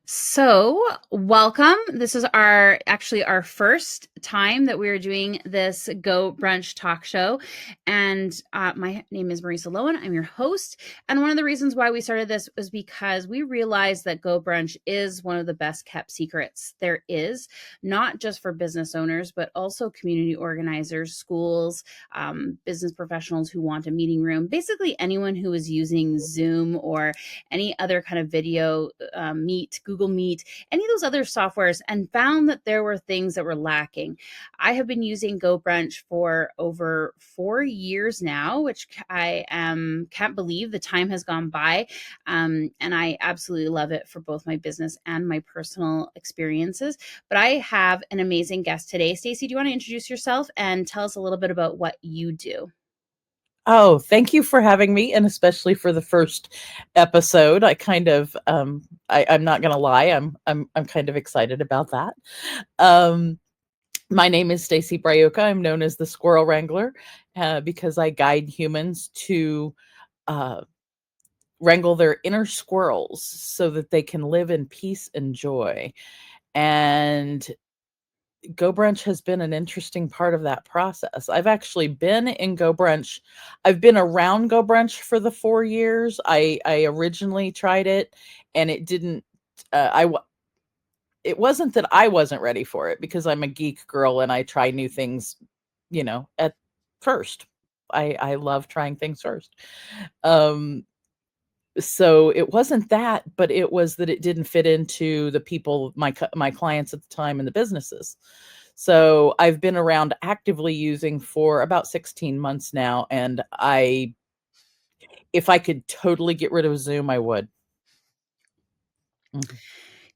So, welcome. This is our first time that we're doing this Go Brunch talk show. And my name is Marissa Loewen. I'm your host. And one of the reasons why we started this was because we realized that Go Brunch is one of the best kept secrets there is, not just for business owners, but also community organizers, schools, business professionals who want a meeting room, basically anyone who is using Zoom or any other kind of video Meet, Google Meet, any of those other softwares, and found that there were things that were lacking. I have been using Go Brunch for over 4 years now, which can't believe the time has gone by. And I absolutely love it for both my business and my personal experiences. But I have an amazing guest today. Stacy, do you want to introduce yourself and tell us a little bit about what you do? Oh, thank you for having me, and especially for the first episode. I kind of, I'm not gonna lie, I'm kind of excited about that. Um, my name is Stacy Braiuca. I'm known as the Squirrel Wrangler because I guide humans to uh, wrangle their inner squirrels so that they can live in peace and joy. And Go Brunch has been an interesting part of that process. I've actually been in Go Brunch. I've been around Go Brunch for the 4 years. I originally tried it and it didn't it wasn't that I wasn't ready for it because I'm a geek girl and I try new things, at first. I love trying things first. Um so it wasn't that, but it was that it didn't fit into the people, my clients at the time, and the businesses. So I've been around actively using for about 16 months now, and if I could totally get rid of Zoom, I would. Mhm.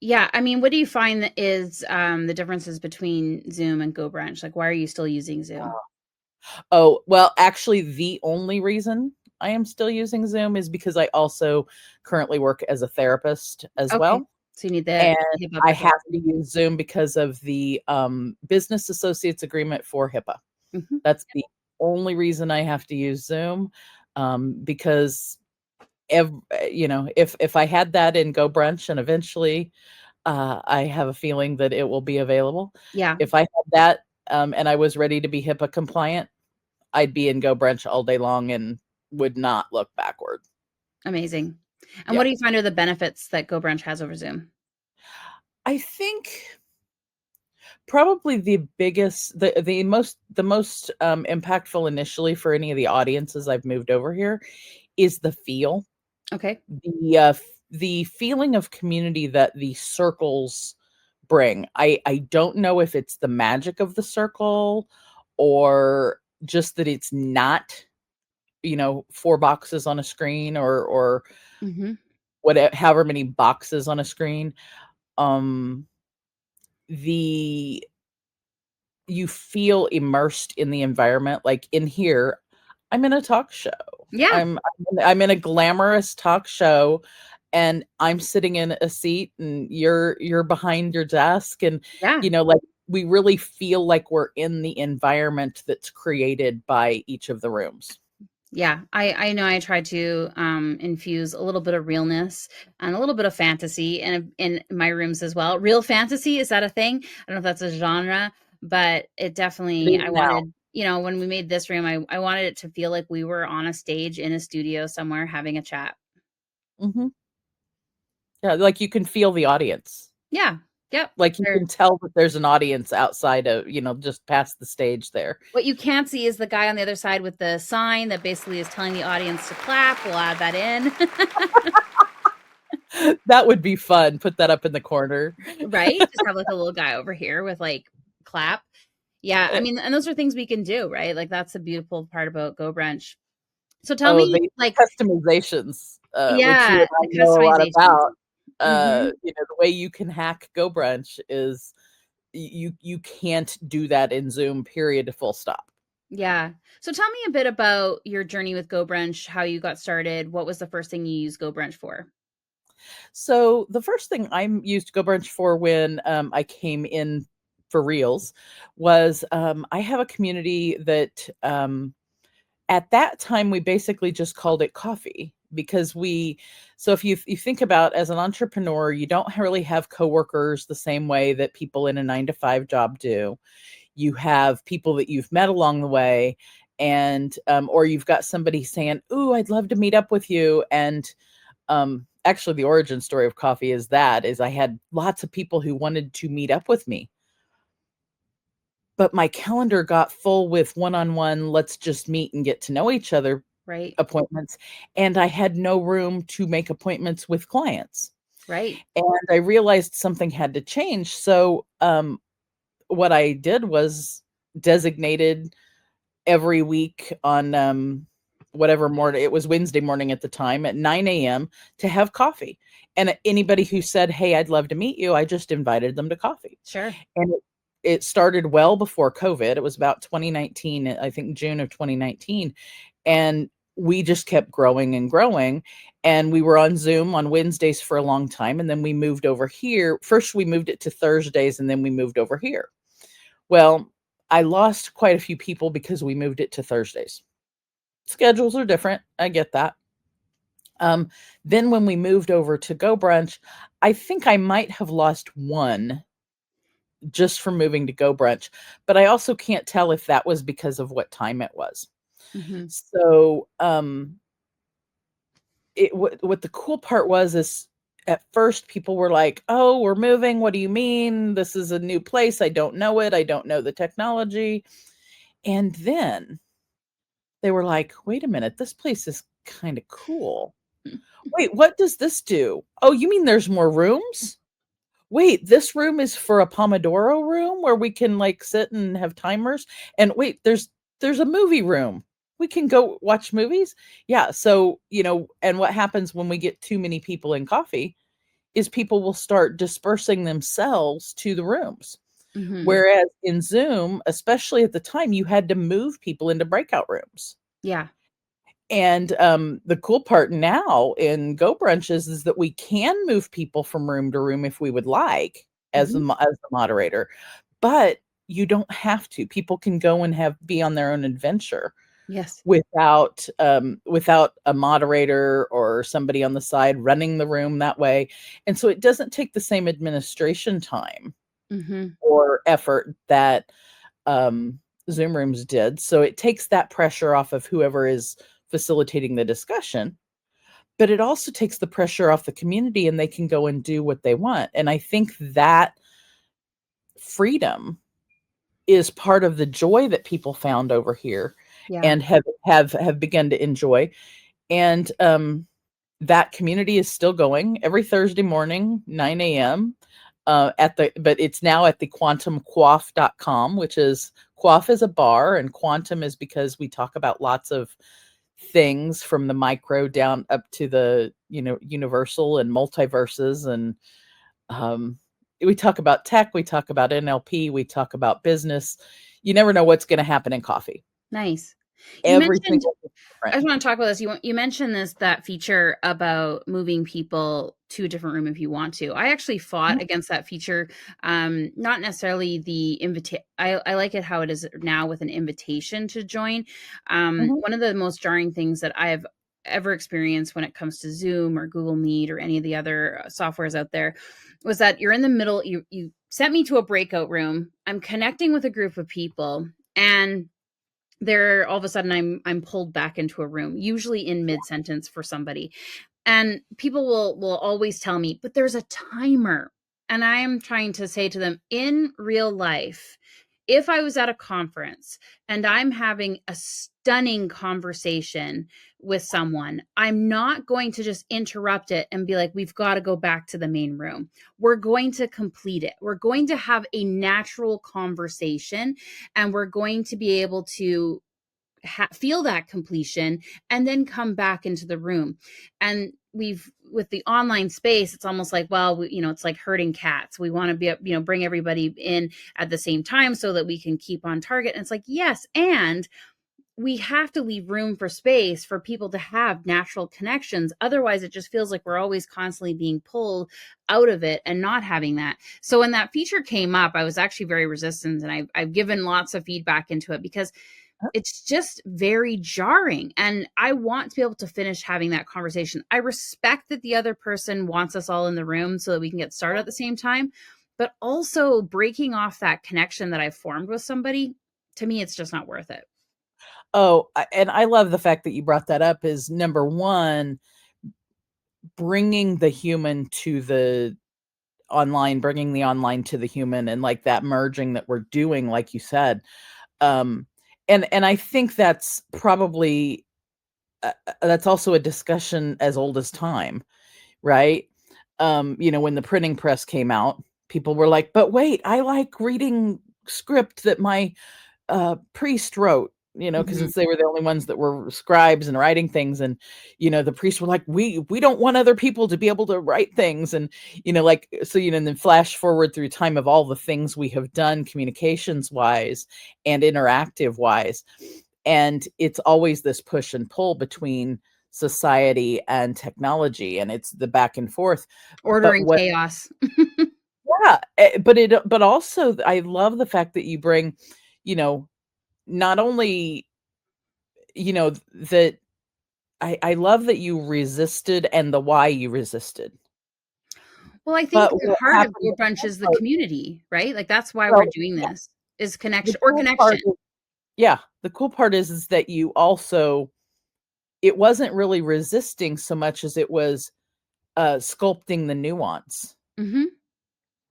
Yeah, I mean, what do you find that is the differences between Zoom and Go Brunch? Like, why are you still using Zoom? Oh, well, actually, the only reason I am still using Zoom is because I also currently work as a therapist as Okay, well. so you need the And HIPAA I have protection. to use Zoom because of the business associates agreement for HIPAA. Mhm. That's the only reason I have to use Zoom, because if I had that in Go Brunch, and eventually I have a feeling that it will be available. Yeah, If I had that, and I was ready to be HIPAA compliant, I'd be in Go Brunch all day long and would not look backward. amazing. And what Yeah. do you find are the benefits that Go Brunch has over Zoom? I think probably the most impactful initially for any of the audiences I've moved over here is the feel. Okay. The feeling of community that the circles bring. I don't know if it's the magic of the circle or just that it's not, 4 boxes on a screen or Mhm. whatever, however many boxes on a screen. Um, the You feel immersed in the environment. Like in here, I'm in a talk show. Yeah, I'm in a glamorous talk show, and I'm sitting in a seat, and you're behind your desk, and yeah, like we really feel like we're in the environment that's created by each of the rooms. yeah. I know I try to infuse a little bit of realness and a little bit of fantasy in my rooms as well. Real fantasy, is that a thing? I don't know if that's a genre, but it It definitely is I now. wanted, when we made this room, I wanted it to feel like we were on a stage in a studio somewhere having a chat. Mhm. Yeah, like you can feel the audience. Yeah. Yep. Like you There can tell that there's an audience outside of, just past the stage there. What you can't see is the guy on the other side with the sign that basically is telling the audience to clap. We'll add that in. That would be fun. Put that up in the corner. Right? Just have like a little guy over here with like clap. Yeah, I mean, and those are things we can do, right? Like that's the beautiful part about Go Brunch. So tell Oh, me, the like, customizations, which you yeah, and the I know a lot customizations. about. Mhm. The way you can hack Go Brunch is you can't do that in Zoom, period, full stop. Yeah. So tell me a bit about your journey with Go Brunch, how you got started. What was the first thing you used Go Brunch for? So the first thing I used Go Brunch for when I came in for reals was I have a community that at that time we basically just called it coffee. because so if you think about, as an entrepreneur, you don't really have coworkers the same way that people in a 9 to 5 job do. You have people that you've met along the way, and or you've got somebody saying, "Ooh, I'd love to meet up with you." And actually, the origin story of coffee is I had lots of people who wanted to meet up with me, but my calendar got full with one-on-one, let's just meet and get to know each other Right. appointments, and I had no room to make appointments with clients. Right. And I realized something had to change. So what I did was designated every week on whatever morning, it was Wednesday morning at the time at 9 a.m. to have coffee. And anybody who said, "Hey, I'd love to meet you," I just invited them to coffee. Sure. And it started well before COVID. It was about 2019, I think June of 2019. And we just kept growing and growing. And we were on Zoom on Wednesdays for a long time. And then we moved over here. First, we moved it to Thursdays, and then we moved over here. Well, I lost quite a few people because we moved it to Thursdays. Schedules are different. I get that. Then when we moved over to Go Brunch, I think I might have lost one just from moving to Go Brunch, but I also can't tell if that was because of what time it was. Mm-hmm. So, what the cool part was is, at first people were like, "Oh, we're moving. What do you mean? This is a new place. I don't know it. I don't know the technology." And then they were like, "Wait a minute, this place is kind of cool. Wait, what does this do? Oh, you mean there's more rooms? Wait, this room is for a Pomodoro room where we can like sit and have timers. And wait, there's a movie room. We can go watch movies." Yeah, so, and what happens when we get too many people in coffee is people will start dispersing themselves to the rooms. Mm-hmm. Whereas in Zoom, especially at the time, you had to move people into breakout rooms. Yeah. And the cool part now in Go Brunches is that we can move people from room to room if we would like, as Mm-hmm. as the moderator, but you don't have to. People can go and be on their own adventure Yes. without a moderator or somebody on the side running the room that way. And so it doesn't take the same administration time Mm-hmm. or effort that um, Zoom rooms did. So it takes that pressure off of whoever is facilitating the discussion, but it also takes the pressure off the community, and they can go and do what they want. And I think that freedom is part of the joy that people found over here Yeah. and have begun to enjoy. And that community is still going every Thursday morning, 9 a.m. But it's now at the quantumquaff.com, which is, quaff is a bar and quantum is because we talk about lots of things from the micro down up to the, universal and multiverses. And um, we talk about tech, we talk about NLP, we talk about business. You never know what's going to happen in coffee. Nice. You Every mentioned, single thing is I different. just want to talk about this. You mentioned that feature about moving people to a different room if you want to. I actually fought against that feature. Not necessarily the invitation. I like it how it is now with an invitation to join. Mhm. One of the most jarring things that I've ever experienced when it comes to Zoom or Google Meet or any of the other softwares out there was that you're in the middle. You sent me to a breakout room. I'm connecting with a group of people, and there all of a sudden I'm pulled back into a room, usually in mid sentence for somebody, and people will always tell me, but there's a timer. And I am trying to say to them, in real life, if I was at a conference and I'm having a stunning conversation with someone, I'm not going to just interrupt it and be like, we've got to go back to the main room. We're going to complete it. We're going to have a natural conversation, and we're going to be able to feel that completion and then come back into the room. And we've, with the online space, it's almost like, well, it's like herding cats. We want to be, bring everybody in at the same time so that we can keep on target. And it's like, yes, and we have to leave room for space for people to have natural connections. Otherwise, it just feels like we're always constantly being pulled out of it and not having that. So when that feature came up, I was actually very resistant, and I've given lots of feedback into it, because it's just very jarring. And I want to be able to finish having that conversation. I respect that the other person wants us all in the room so that we can get started at the same time. But also breaking off that connection that I formed with somebody, to me, it's just not worth it. Oh, and I love the fact that you brought that up is number one, bringing the human to the online, bringing the online to the human, and like that merging that we're doing, like you said. Um, and I think that's probably that's also a discussion as old as time, right? When the printing press came out, people were like, "But wait, I like reading script that my priest wrote," because Mhm. since they were the only ones that were scribes and writing things, and the priests were like, "We don't want other people to be able to write things," and like so, and then flash forward through time of all the things we have done communications wise and interactive wise, and it's always this push and pull between society and technology, and it's the back and forth. Order But and what chaos. Yeah, but also I love the fact that you bring, you know not only that I love that you resisted and the why you resisted, Well, I think but the what heart of happened, Go the Brunch cool is the part, community, right? Like that's why we're well, doing yeah, this is the connection or cool part connection. is, yeah, the cool part is that you also, it wasn't really resisting so much as it was sculpting the nuance. Mhm.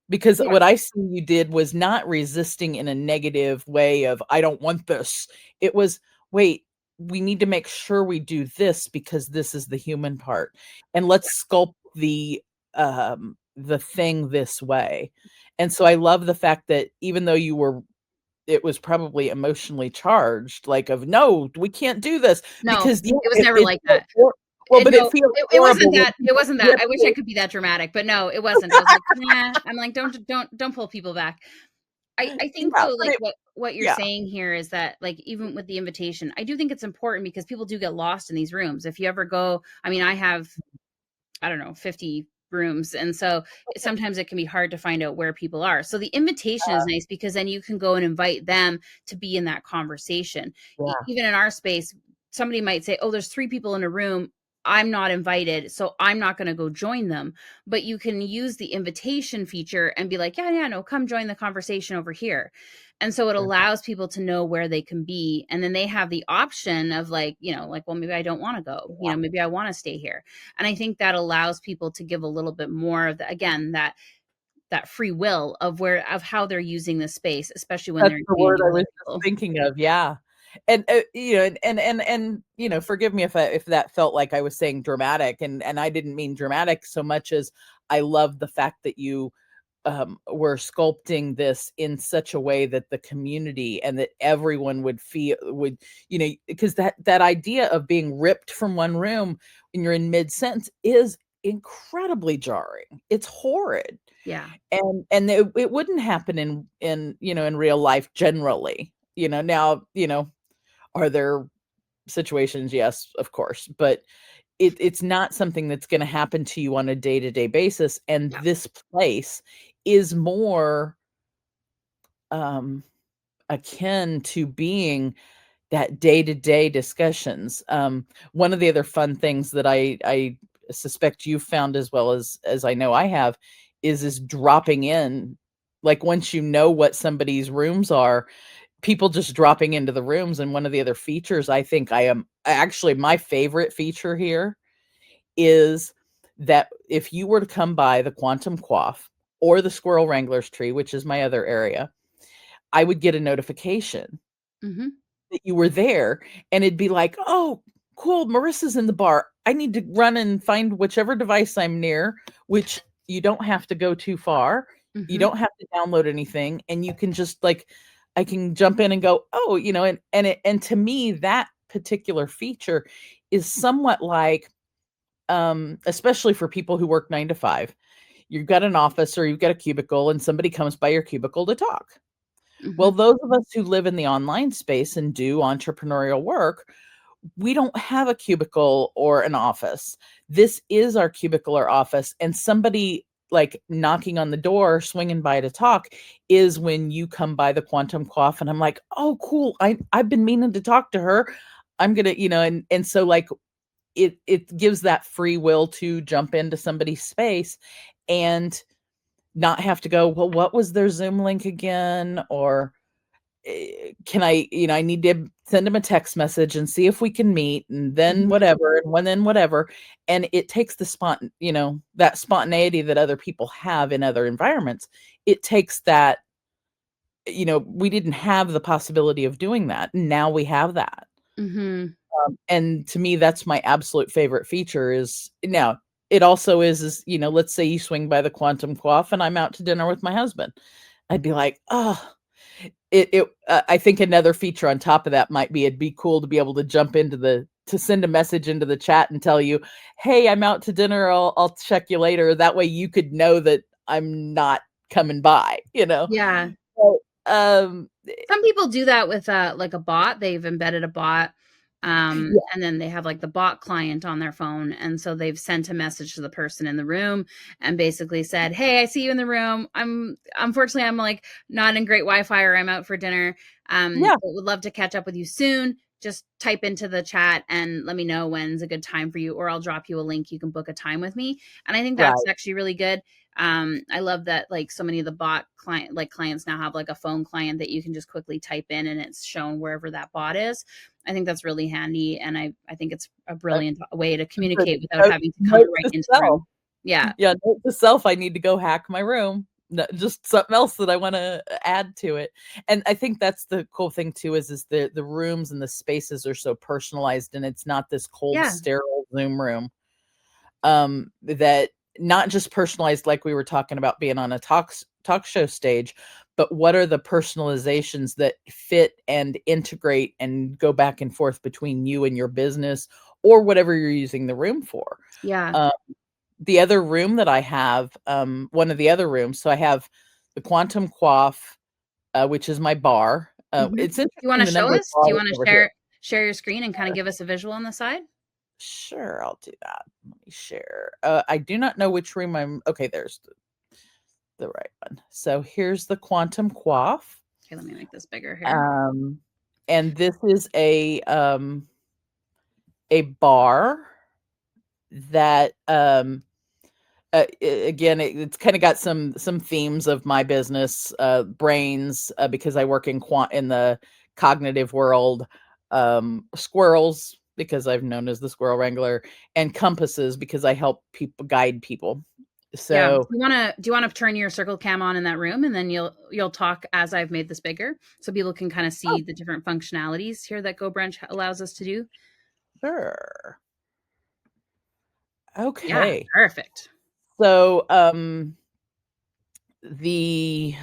Because Yeah. what I see you did was not resisting in a negative way of, "I don't want this." It was, "Wait, we need to make sure we do this because this is the human part, and let's sculpt the thing this way." And so I love the fact that even though it was probably emotionally charged, like of, "No, we can't do this," No, because, yeah, it was never it like feels that. well, but it No, feels it wasn't horrible when that. It people wasn't that. rip I wish I you. could be that dramatic, but no, it wasn't. It was like, nah. I'm like, don't pull people back. I think Yeah, though, but like what you're yeah. saying here is that like even with the invitation, I do think it's important because people do get lost in these rooms. If you ever go, I mean, I have I don't know, 50 rooms. And so sometimes it can be hard to find out where people are. So the invitation is nice because then you can go and invite them to be in that conversation. Yeah, Even in our space, somebody might say, "Oh, there's 3 people in a room. I'm not invited, so I'm not going to go join them." But you can use the invitation feature and be like, "Yeah, yeah, no, come join the conversation over here." And so it sure. allows people to know where they can be. And then they have the option of like, like, well, maybe I don't want to go, maybe I want to stay here. And I think that allows people to give a little bit more of the, again, that free will of how they're using the space, especially when That's they're in the word community I with was other just people. thinking of, yeah. And, forgive me if that felt like I was saying dramatic, and I didn't mean dramatic so much as I love the fact that you, were sculpting this in such a way that the community and that everyone because that idea of being ripped from one room when you're in mid-sentence is incredibly jarring. It's horrid. Yeah. And it wouldn't happen in real life generally. Now, are there situations? Yes, of course, but it's not something that's gonna happen to you on a day-to-day basis, and Yeah. this place is more, um, akin to being that day-to-day discussions. One of the other fun things that I suspect you've found as well as I know I have is dropping in. Like, once you know what somebody's rooms are, people just dropping into the rooms, and one of the other features I think I am actually my favorite feature here is that if you were to come by the Quantum Quaff or the Squirrel Wrangler's Tree, which is my other area, I would get a notification Hmm. that you were there, and it'd be like, "Oh, cool, Marissa's in the bar. I need to run and find whichever device I'm near," which you don't have to go too far. You Hmm. don't have to download anything, and you can just, like, I can jump in and go, "Oh," and to me, that particular feature is somewhat like, especially for people who work 9 to 5. You've got an office or you've got a cubicle and somebody comes by your cubicle to talk. Hmm. Well, those of us who live in the online space and do entrepreneurial work, we don't have a cubicle or an office. This is our cubicle or office, and somebody like knocking on the door, swinging by to talk, is when you come by the Quantum Coif, and I'm like, oh, cool. I've been meaning to talk to her. I'm gonna, and so like it gives that free will to jump into somebody's space and not have to go, well, what was their Zoom link again? Or can I, I need to send them a text message and see if we can meet, and then Mhm. whatever, and then whatever. And it takes the that spontaneity that other people have in other environments. It takes that, we didn't have the possibility of doing that. Now we have that. Mhm. And to me, that's my absolute favorite feature. Is now it also is, let's say you swing by the Quantum Coif and I'm out to dinner with my husband. I'd be like, oh, I think another feature on top of that might be, it'd be cool to be able to jump to send a message into the chat and tell you, hey, I'm out to dinner. I'll check you later. That way you could know that I'm not coming by. Yeah. So, um, Some people do that with like a bot. They've embedded a bot, yeah, and then they have like the bot client on their phone, and so they've sent a message to the person in the room and basically said, "Hey, I see you in the room. I'm like not in great Wi-Fi, or I'm out for dinner. yeah, But would love to catch up with you soon. Just type into the chat and let me know when's a good time for you, or I'll drop you a link. You can book a time with me." And I think that's right. actually really good. I love that like so many of the bot clients now have like a phone client that you can just quickly type in and it's shown wherever that bot is. I think that's really handy, and I think it's a Uh, brilliant way to but communicate without note, having to come note right to into the self. room. Yeah. Yeah, note to self, I need to go hack my room. Just something else that I want to add to it. And I think that's the cool thing too, is the rooms and the spaces are so personalized, and it's not this cold, Yeah. sterile Zoom room. That not just personalized, like we were talking about being on a talk show stage, but what are the personalizations that fit and integrate and go back and forth between you and your business, or whatever you're using the room for. Yeah. Um, the other room that I have, one of the other rooms, so I have the Quantum Coif, which is my bar. Mhm. It's You wanna interesting the show number of us? Do you bars wanna over here. share your screen and kinda give us a visual on the side? Sure, I'll do that. Let me share. I do not know which room I'm. Okay, there's the right one. So here's the Quantum Coif. Okay, let me make this bigger here. Um, and this is a bar that again, it's kind of got some themes of my business, brains, because I work in the cognitive world, squirrels because I've known as the Squirrel Wrangler, and compasses because I help people guide people. Yeah. So Do you wanna turn your circle cam on in that room, and then you'll talk as I've made this bigger so people can kinda oh, see the different functionalities here that Go Brunch allows us to do? sure. Yeah, Okay. perfect. So the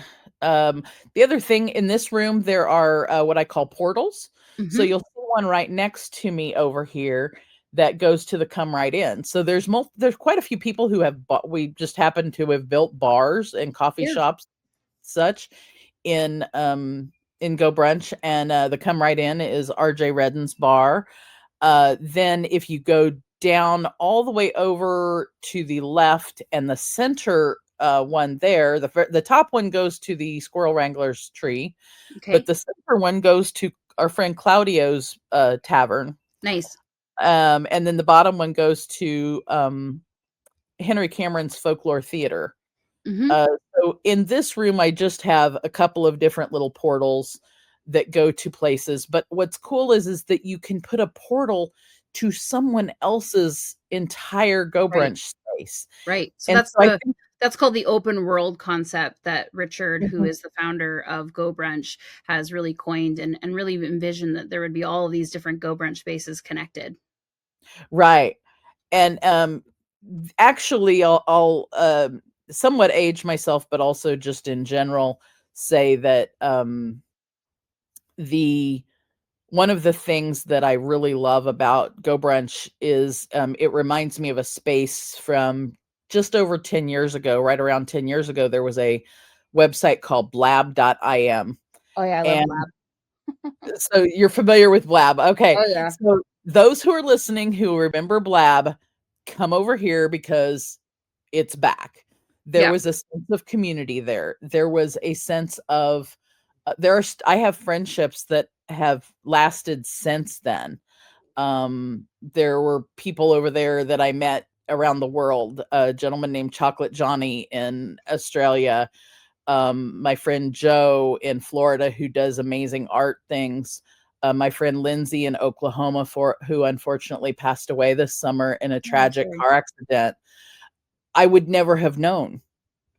um the other thing in this room, there are what I call portals. So Mhm. you'll see one right next to me over here that goes to the come right in. So there's quite a few people who have we just happen to have built bars and coffee Yeah. shops such in Go Brunch, and the come right in is RJ Redden's bar. Then if you go down all the way over to the left, and the center one there, the top one goes to the Squirrel Wrangler's tree, but Okay. the center one goes to our friend Claudio's tavern. Nice. And then the bottom one goes to Henry Cameron's Folklore Theater. Mhm. Uh, so in this room, I just have a couple of different little portals that go to places. But what's cool is that you can put a portal to someone else's entire Go Right. Brunch space. Right. So And so I think, that's called the open world concept that Richard, who mhm, is the founder of Go Brunch, has really coined and really envisioned that there would be all of these different Go Brunch spaces connected. right. And actually, I'll somewhat age myself, but also just in general say that the one of the things that I really love about Go Brunch is, it reminds me of a space from just over 10 years ago. Right around 10 years ago, there was a website called blab.im. Oh yeah, I love And lab. so you're familiar with Blab. Okay. Oh yeah. So those who are listening who remember Blab, come over here because it's back. There Yeah. was a sense of community there. There was a sense of I have friendships that have lasted since then. There were people over there that I met around the world, a gentleman named Chocolate Johnny in Australia, my friend Joe in Florida who does amazing art things, my friend Lindsay in Oklahoma who unfortunately passed away this summer in a Oh, tragic sorry. car accident. I would never have known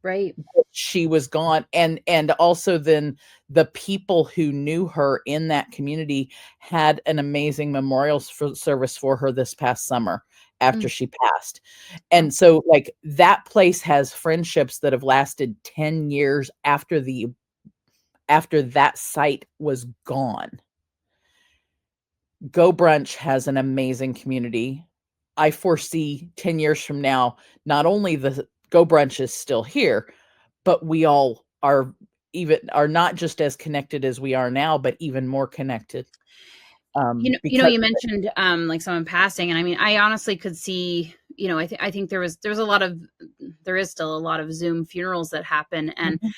Right. she was gone. And also then the people who knew her in that community had an amazing service for her this past summer after Mm. she passed. Wow. And so like that place has friendships that have lasted 10 years after that site was gone. Go Brunch has an amazing community. I foresee 10 years from now, not only the Go Brunch is still here, but we all are not just as connected as we are now, but even more connected. Because You mentioned like someone passing, and I mean, I honestly could see, I think there was a lot of there is still a lot of Zoom funerals that happen, and Mhm.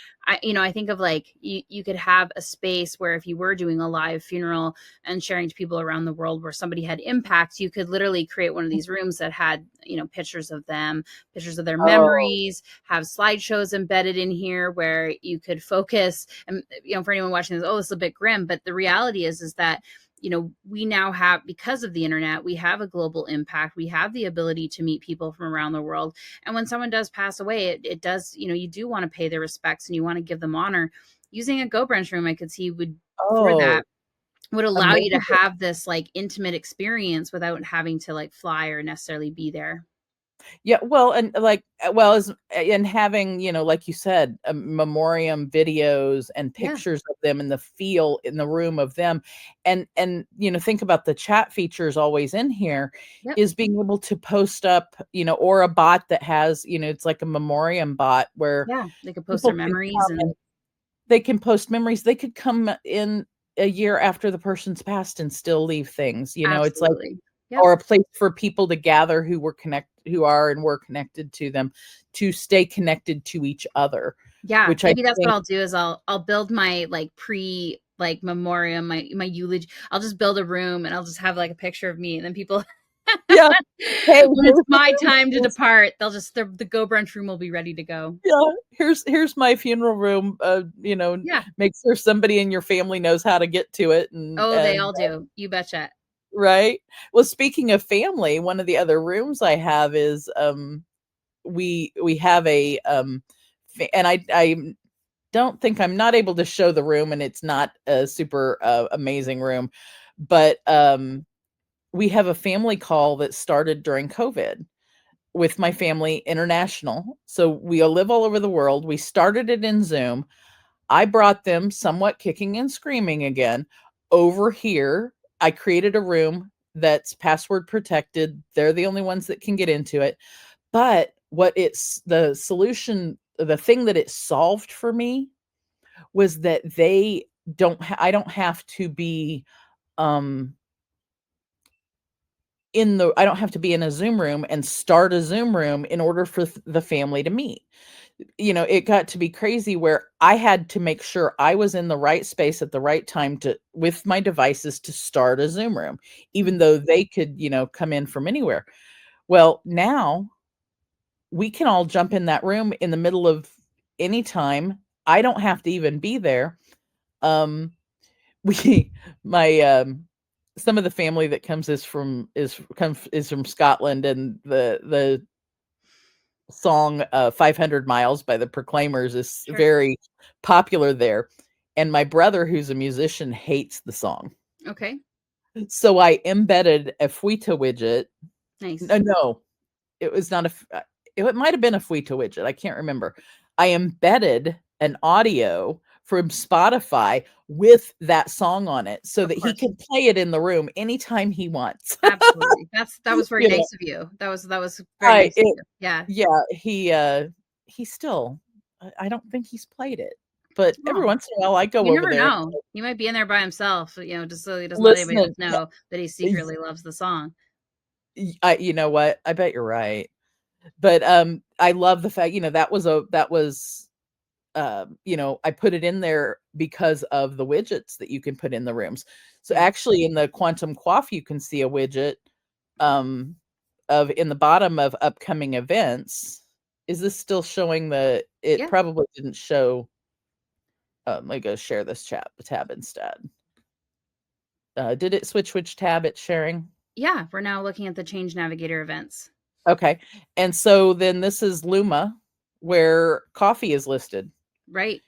I think of like you could have a space where if you were doing a live funeral and sharing to people around the world where somebody had impact, you could literally create one of these rooms that had pictures of them, pictures of their Oh, memories, have slideshows embedded in here where you could focus. And for anyone watching this, oh, this is a bit grim, but the reality is that we now have, because of the internet, we have a global impact. We have the ability to meet people from around the world. And when someone does pass away, it does, you do want to pay their respects and you want to give them honor. Using a Go Brunch room, I could see would, for oh, that, would allow you to amazing. have this like intimate experience without having to like fly or necessarily be there. Yeah, well, and like, well, as and having, like you said, memoriam videos and Yeah. pictures of them and the feel in the room of them, and think about the chat features always in here Yep. is being able to post up, or a bot that has, it's like a memoriam bot where Yeah. They could post their people can memories come and and they can post memories. They could come in a year after the person's passed and still leave things. It's like absolutely. Yep. or a place for people to gather who are and were connected to them to stay connected to each other, Yeah, which I maybe that's what think I'll do is I'll build my like pre like memoriam, my eulogy. I'll just build a room and I'll just have like a picture of me, and then people yeah. Hey, when it's here's my my funeral time to room. depart, the Go Brunch room will be ready to go. Yeah, here's my funeral room, Yeah. make sure somebody in your family knows how to get to it Oh, they and all do. You betcha. right? Well, speaking of family, one of the other rooms I have is, we have and I don't think I'm not able to show the room, and it's not a super, amazing room, but, we have a family call that started during COVID with my family international. So we all live all over the world. We started it in Zoom. I brought them somewhat kicking and screaming again over here. I created a room that's password protected. They're the only ones that can get into it. But the thing that it solved for me was that I don't have to be um I don't have to be in a Zoom room and start a Zoom room in order for the family to meet. It got to be crazy where I had to make sure I was in the right space at the right time with my devices to start a Zoom room, even Mhm. though they could, come in from anywhere. Well, now we can all jump in that room in the middle of any time. I don't have to even be there. Um, we my some of the family that comes is from Scotland, and the song 500 Miles by the Proclaimers is Sure. very popular there. And my brother, who's a musician, hates the song. Okay. So I embedded a Fuita widget. Nice. No, it was not it might have been a Fuita widget. I can't remember. I embedded an audio from Spotify with that song on it so Of that he course. can play it in the room anytime he wants. Absolutely. That was very You know, nice of you. That was very I nice of it you. Yeah. yeah, he still I don't think he's played it, but every Oh, once in a while I go you over never there and know. He might be in there by himself, just so he doesn't let anybody listen. else know that he Y secretly loves the song. I you know what? I bet you're right. But I love the fact, that was I put it in there because of the widgets that you can put in the rooms. So Yeah. actually in the Quantum Quaff, you can see a widget um, of in the bottom of upcoming events. Is this still showing it Yeah. probably didn't show. Let me go share this tab instead. Did it switch which tab it's sharing? Yeah. We're now looking at the Change Navigator events. Okay. And so then this is Luma where coffee is listed. Right.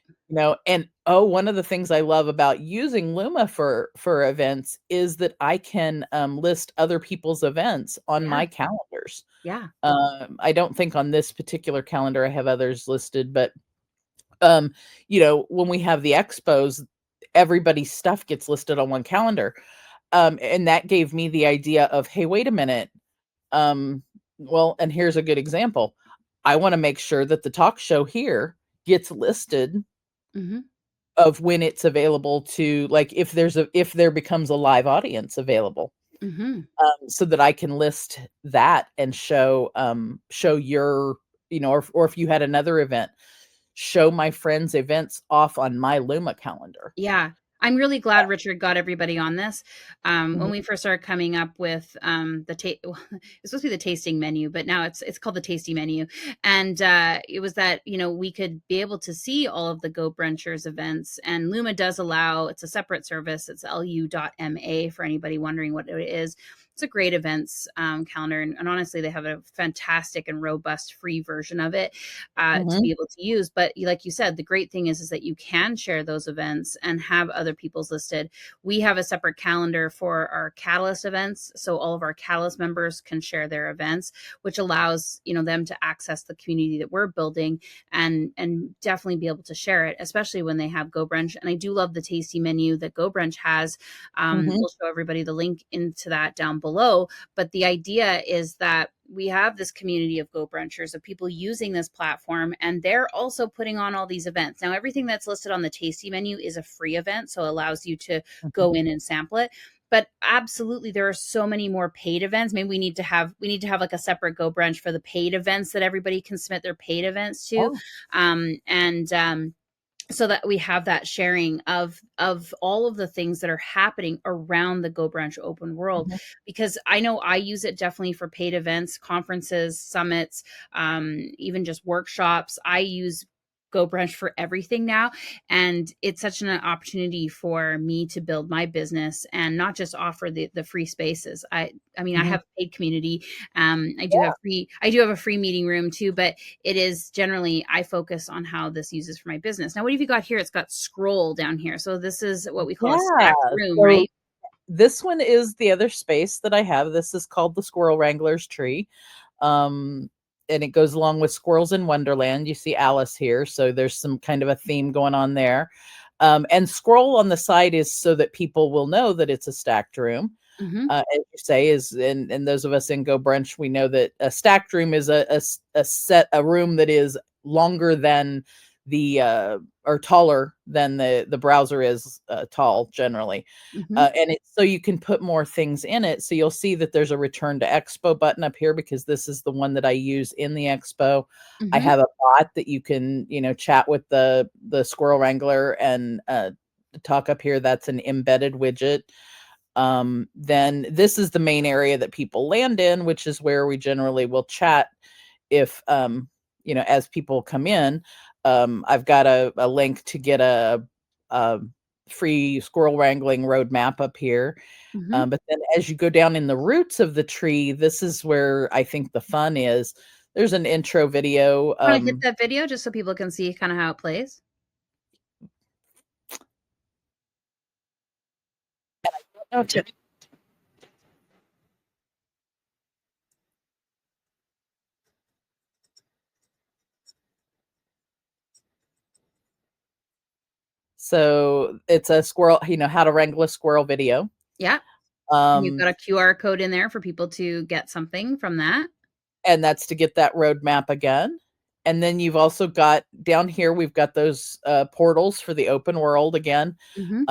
And one of the things I love about using Luma for events is that I can list other people's events on Yeah. my calendars. Yeah. I don't think on this particular calendar I have others listed, but when we have the expos, everybody's stuff gets listed on one calendar. And that gave me the idea of, hey, wait a minute. Well, and here's a good example. I want to make sure that the talk show here gets listed Hmm. of when it's available to, like, if there becomes a live audience available, Hmm. so that I can list that and show your, or if you had another event, show my friends' events off on my Luma calendar. Yeah. I'm really glad Richard got everybody on this. When Mhm, we first started coming up with well, it's supposed to be the tasting menu, but now it's called the tasty menu. And it was that, we could be able to see all of the Go Brunchers events. And Luma does allow, it's a separate service. It's lu.ma for anybody wondering what it is. It's a great events calendar. And honestly, they have a fantastic and robust free version of it to mhm, be able to use. But like you said, the great thing is that you can share those events and have other people's listed. We have a separate calendar for our Catalyst events, so all of our Catalyst members can share their events, which allows them to access the community that we're building and definitely be able to share it, especially when they have Go Brunch. And I do love the tasty menu that Go Brunch has. mhm, We'll show everybody the link into that down below. But the idea is that we have this community of Go Brunchers, of people using this platform, and they're also putting on all these events. Now, everything that's listed on the tasty menu is a free event, so it allows you to mhm. go in and sample it. But absolutely, there are so many more paid events. Maybe we need to have like a separate Go Brunch for the paid events that everybody can submit their paid events to, Oh, and so that we have that sharing of all of the things that are happening around the Go Brunch open world. mhm, Because I know I use it definitely for paid events, conferences, summits, even just workshops. I use Go Brunch for everything now, and it's such an opportunity for me to build my business and not just offer the free spaces. I mean, I mhm. have a paid community. I do Yeah, have a free meeting room too, but it is generally, I focus on how this uses for my business. Now, what have you got here? It's got scroll down here. So this is what we call a yeah. stacked room, So right? this one is the other space that I have. This is called the Squirrel Wrangler's Tree. Um, and it goes along with Squirrels in Wonderland. You see Alice here, so there's some kind of a theme going on there. And scroll on the side is so that people will know that it's a stacked room. Hmm. As you say, and those of us in Go Brunch, we know that a stacked room is a room that is longer than or taller than the browser is tall generally. Hmm. And it's so you can put more things in it. So you'll see that there's a return to expo button up here because this is the one that I use in the expo. I Hmm. have a bot that you can, chat with the Squirrel Wrangler and talk up here. That's an embedded widget. Then this is the main area that people land in, which is where we generally will chat if as people come in. I've got a link to get a free squirrel wrangling roadmap up here. Hmm. But then as you go down in the roots of the tree, this is where I think the fun is. There's an intro video. Want to hit that video just so people can see kind of how it plays? Okay. So it's a squirrel, how to wrangle a squirrel video. Yeah. And you've Um, got a QR code in there for people to get something from that. and that's to get that roadmap again. And then you've also got down here, we've got those portals for the open world again. Hmm.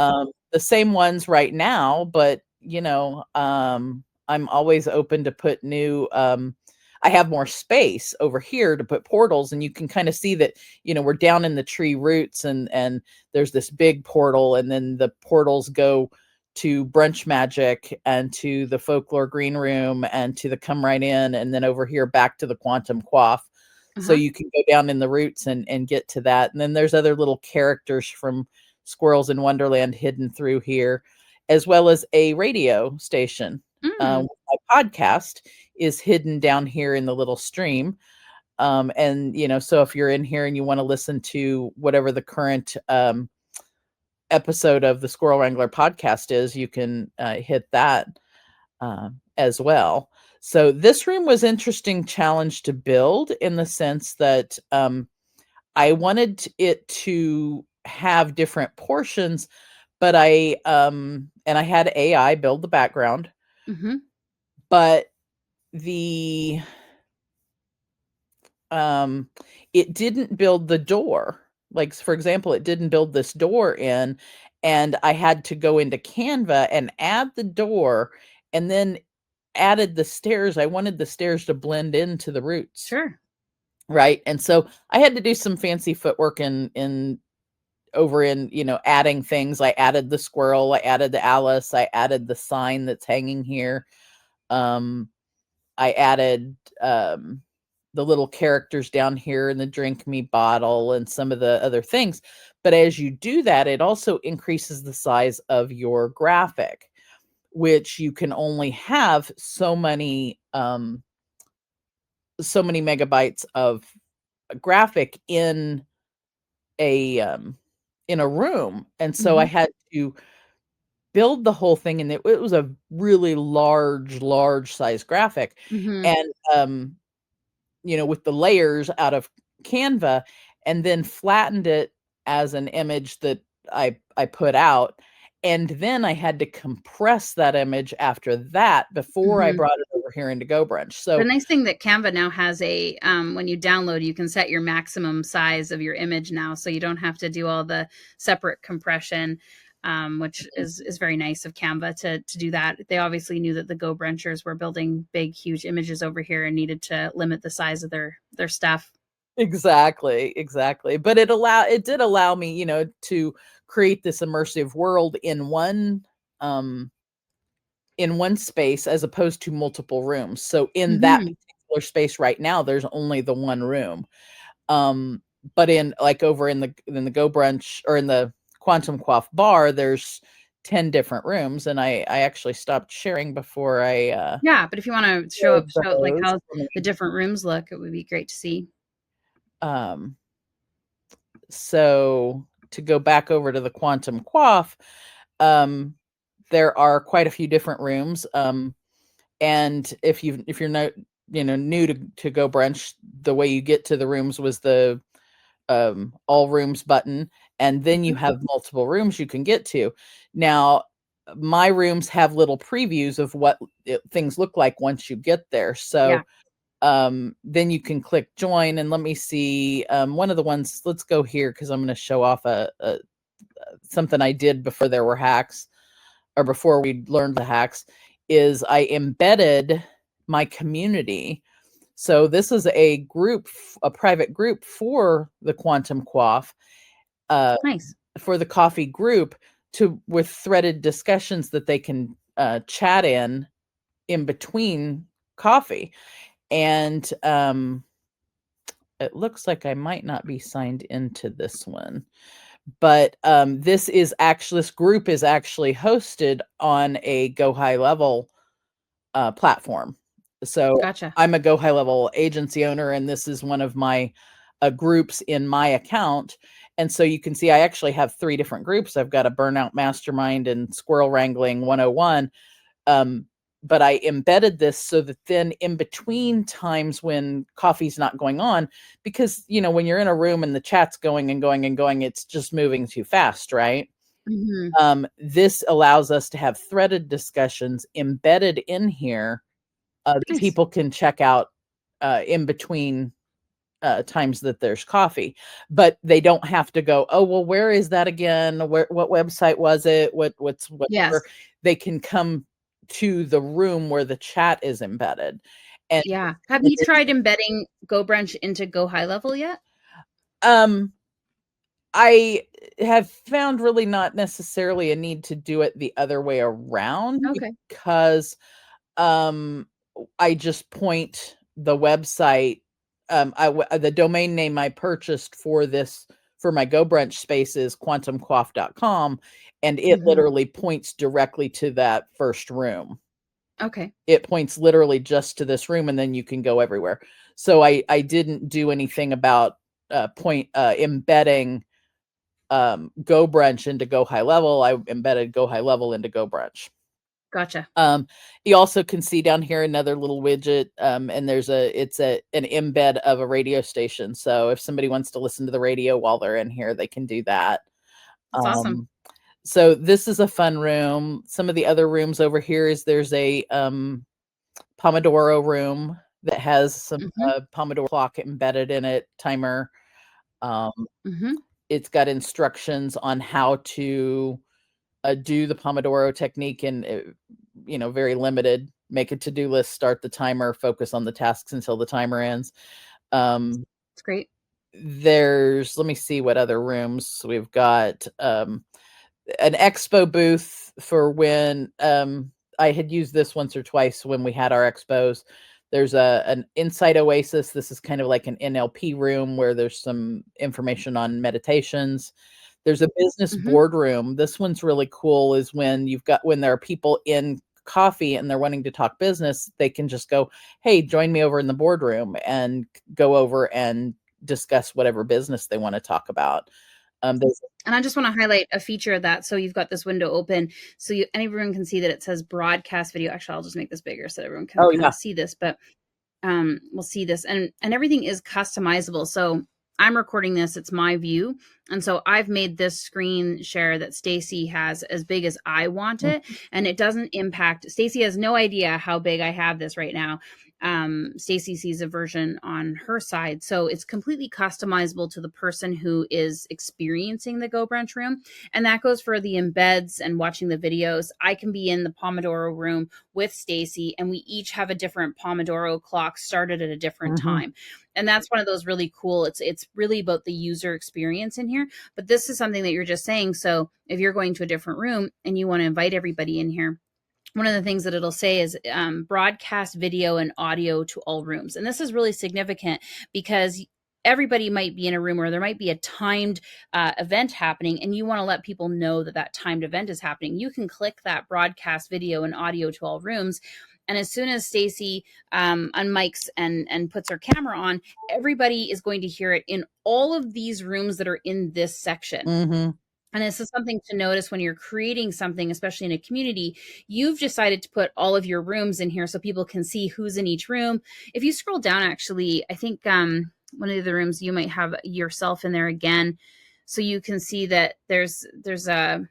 The same ones right now, but I'm always open to put new. I have more space over here to put portals, and you can kind of see that, we're down in the tree roots, and there's this big portal, and then the portals go to Brunch Magic and to the Folklore Green Room and to the Come Right In, and then over here back to the Quantum Quaff. So Uh-huh. you can go down in the roots and get to that. And then there's other little characters from Squirrels in Wonderland hidden through here, as well as a radio station. Mm. My podcast is hidden down here in the little stream. And, so if you're in here and you want to listen to whatever the current episode of the Squirrel Wrangler podcast is, you can hit that as well. So this room was interesting challenge to build in the sense that I wanted it to have different portions, but I had AI build the background, Mm-hmm. but the it didn't build the door. Like, for example, it didn't build this door in, and I had to go into Canva and add the door, and then added the stairs. I wanted the stairs to blend into the roots. Sure. Right. And so I had to do some fancy footwork in over in, adding things. I added the squirrel, I added the Alice, I added the sign that's hanging here. I added the little characters down here in the drink me bottle and some of the other things. But as you do that, it also increases the size of your graphic, which you can only have so many megabytes of graphic a in a room. And so I Mm-hmm. had to build the whole thing, and it was a really large size graphic. Mm-hmm. And with the layers out of Canva, and then flattened it as an image that I put out. And then I had to compress that image after that before I Mm-hmm. brought it over here into Go Brunch. The So nice thing that Canva now has when you download, you can set your maximum size of your image now, so you don't have to do all the separate compression, which is very nice of Canva to do that. They obviously knew that the Go Brunchers were building big, huge images over here and needed to limit the size of their stuff. exactly. But it did allow me, to create this immersive world um in one space as opposed to multiple rooms. So in that Mm-hmm. particular space right now, there's only the one room. Um, but in like over in the Go Brunch or in the Quantum Quaff bar, there's 10 different rooms, and I actually stopped sharing before I Yeah, but if you want to shared show like those. how the different rooms look, it would be great to see. Um, so to go back over to the Quantum Quaff, um, there are quite a few different rooms. And if you're not new to Go Brunch, the way you get to the rooms was the all rooms button, and then you Mhm. have multiple rooms you can get to. Now, my rooms have little previews of what things look like once you get there. Yeah. So then you can click join, and let me see one of the ones. Let's go here because I'm going to show off a something I did before there were hacks, or before we learned the hacks. Is I embedded my community. So this is a group, a private group for the Quantum Quaff, uh, Nice. for the coffee group, with threaded discussions that they can chat in between coffee. And it looks like I might not be signed into this one, but this group is actually hosted on a Go High Level platform. So Gotcha. I'm a Go High Level agency owner, and this is one of my groups in my account. And so you can see I actually have 3 different groups. I've got a Burnout Mastermind and Squirrel Wrangling 101. But I embedded this so that then in between times when coffee's not going on, because, when you're in a room and the chat's going and going and going, it's just moving too fast, right? Mhm. This allows us to have threaded discussions embedded in here that Nice. people can check out in between times that there's coffee, but they don't have to go, oh, well, where is that again? What website was it? What's Yes. whatever. They can come to the room where the chat is embedded. And Yeah. Have it you tried embedding Go Brunch into Go High Level yet? um I have found really not necessarily a need to do it the other way around Okay. because um I just point the website the domain name I purchased for my Go Brunch space is quantumcoif.com, and it Mhm. literally points directly to that first room. Okay. It points literally just to this room, and then you can go everywhere. So I didn't do anything about embedding Go Brunch into Go High Level. I embedded Go High Level into Go Brunch. Gotcha. Um, you also can see down here another little widget, and it's an embed of a radio station. So if somebody wants to listen to the radio while they're in here, they can do that. That's awesome. Um, so this is a fun room. Some of the other rooms over here is there's a Pomodoro room that has some Mhm. Pomodoro clock embedded in it, timer. Um, Mhm. it's got instructions on how to do the Pomodoro technique, and very limited. Make a to-do list, start the timer, focus on the tasks until the timer ends. Um, It's great. let me see what other rooms we've got. An expo booth for when I had used this once or twice when we had our expos. There's an Insight Oasis. This is kind of like an NLP room where there's some information on meditations. There's a business Mhm. boardroom. This one's really cool is when there are people in coffee and they're wanting to talk business, they can just go, "Hey, join me over in the boardroom," and go over and discuss whatever business they want to talk about. There's And I just want to highlight a feature of that. So you've got this window open, so everyone can see that it says broadcast video. Actually, I'll just make this bigger so everyone can Oh kind yeah. of see this. But we'll see this, and everything is customizable. So I'm recording this, it's my view, and so I've made this screen share that Stacy has as big as I want it, and it doesn't impact. Stacy has no idea how big I have this right now. Stacy sees a version on her side, so it's completely customizable to the person who is experiencing the Go Brunch room, and that goes for the embeds and watching the videos. I can be in the Pomodoro room with Stacy, and we each have a different Pomodoro clock started at a different Mhm. time. And that's one of those really cool. It's really about the user experience in here. But this is something that you're just saying. So if you're going to a different room and you want to invite everybody in here, one of the things that it'll say is broadcast video and audio to all rooms. And this is really significant because everybody might be in a room where there might be a timed event happening, and you want to let people know that that timed event is happening. You can click that broadcast video and audio to all rooms. And as soon as Stacy unmics and puts her camera on, everybody is going to hear it in all of these rooms that are in this section. Mhm. And this is something to notice when you're creating something, especially in a community. You've decided to put all of your rooms in here so people can see who's in each room. If you scroll down, actually, I think one of the rooms you might have yourself in there again, so you can see that there's a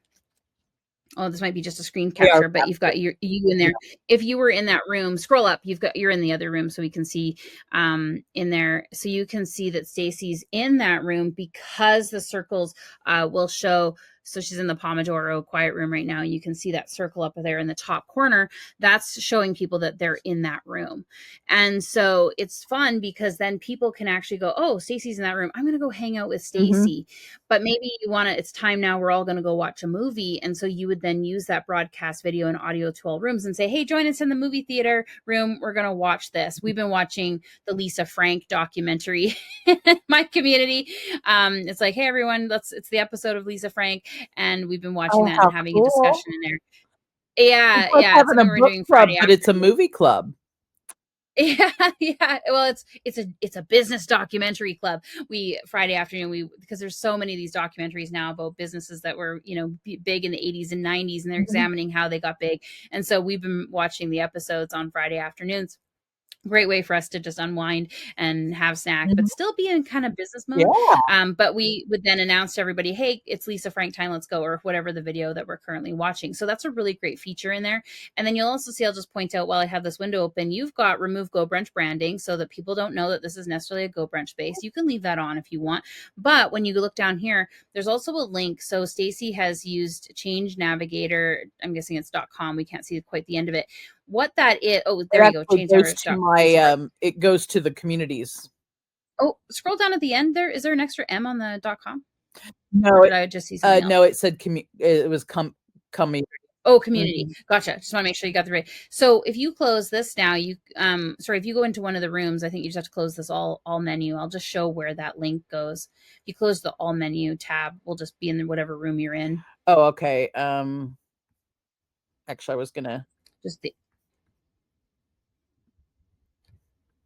oh, this might be just a screen We are capture, but you've got you in there. If you were in that room, scroll up, you're in the other room, so we can see in there. So you can see that Stacy's in that room because the circles will show. So she's in the Pomodoro quiet room right now. You can see that circle up there in the top corner. That's showing people that they're in that room. And so it's fun because then people can actually go, oh, Stacy's in that room. I'm going to go hang out with Mhm. Stacy. But maybe you want to, it's time now, we're all going to go watch a movie. And so you would then use that broadcast video and audio to all rooms and say, hey, join us in the movie theater room. We're going to watch this. We've been watching the Lisa Frank documentary in my community. It's like, hey, everyone, it's the episode of Lisa Frank. And we've been watching Oh, that and how having a cool. discussion in there. Yeah, It's like yeah. It's having a something we're book doing club, Friday but it's a afternoon. movie club. Yeah, yeah. Well, it's a business documentary club. We Friday afternoon because there's so many of these documentaries now about businesses that were big in the 80s and 90s, and they're Mhm. examining how they got big. And so we've been watching the episodes on Friday afternoons. Great way for us to just unwind and have snack, but Mhm. still be in kind of business mode. Yeah. But we would then announce to everybody, hey, it's Lisa Frank time, let's go, or whatever the video that we're currently watching. So that's a really great feature in there. And then you'll also see, I'll just point out while I have this window open, you've got remove Go Brunch branding so that people don't know that this is necessarily a Go Brunch space. You can leave that on if you want. But when you look down here, there's also a link. So Stacy has used Change Navigator. I'm guessing it's .com. We can't see quite the end of it, what that is, oh, It there you go, actually goes to resort. my, it goes to the communities. Oh, scroll down at the end there. Is there an extra M on the .com? Or No, did I just see something else? no, it said it was community. Oh, community. Mhm. Gotcha. Just want to make sure you got the right. So if you close this now, you sorry, if you go into one of the rooms, I think you just have to close this all menu. I'll just show where that link goes. If you close the all menu tab, we'll just be in whatever room you're in. Oh, okay. Actually, I was gonna Just the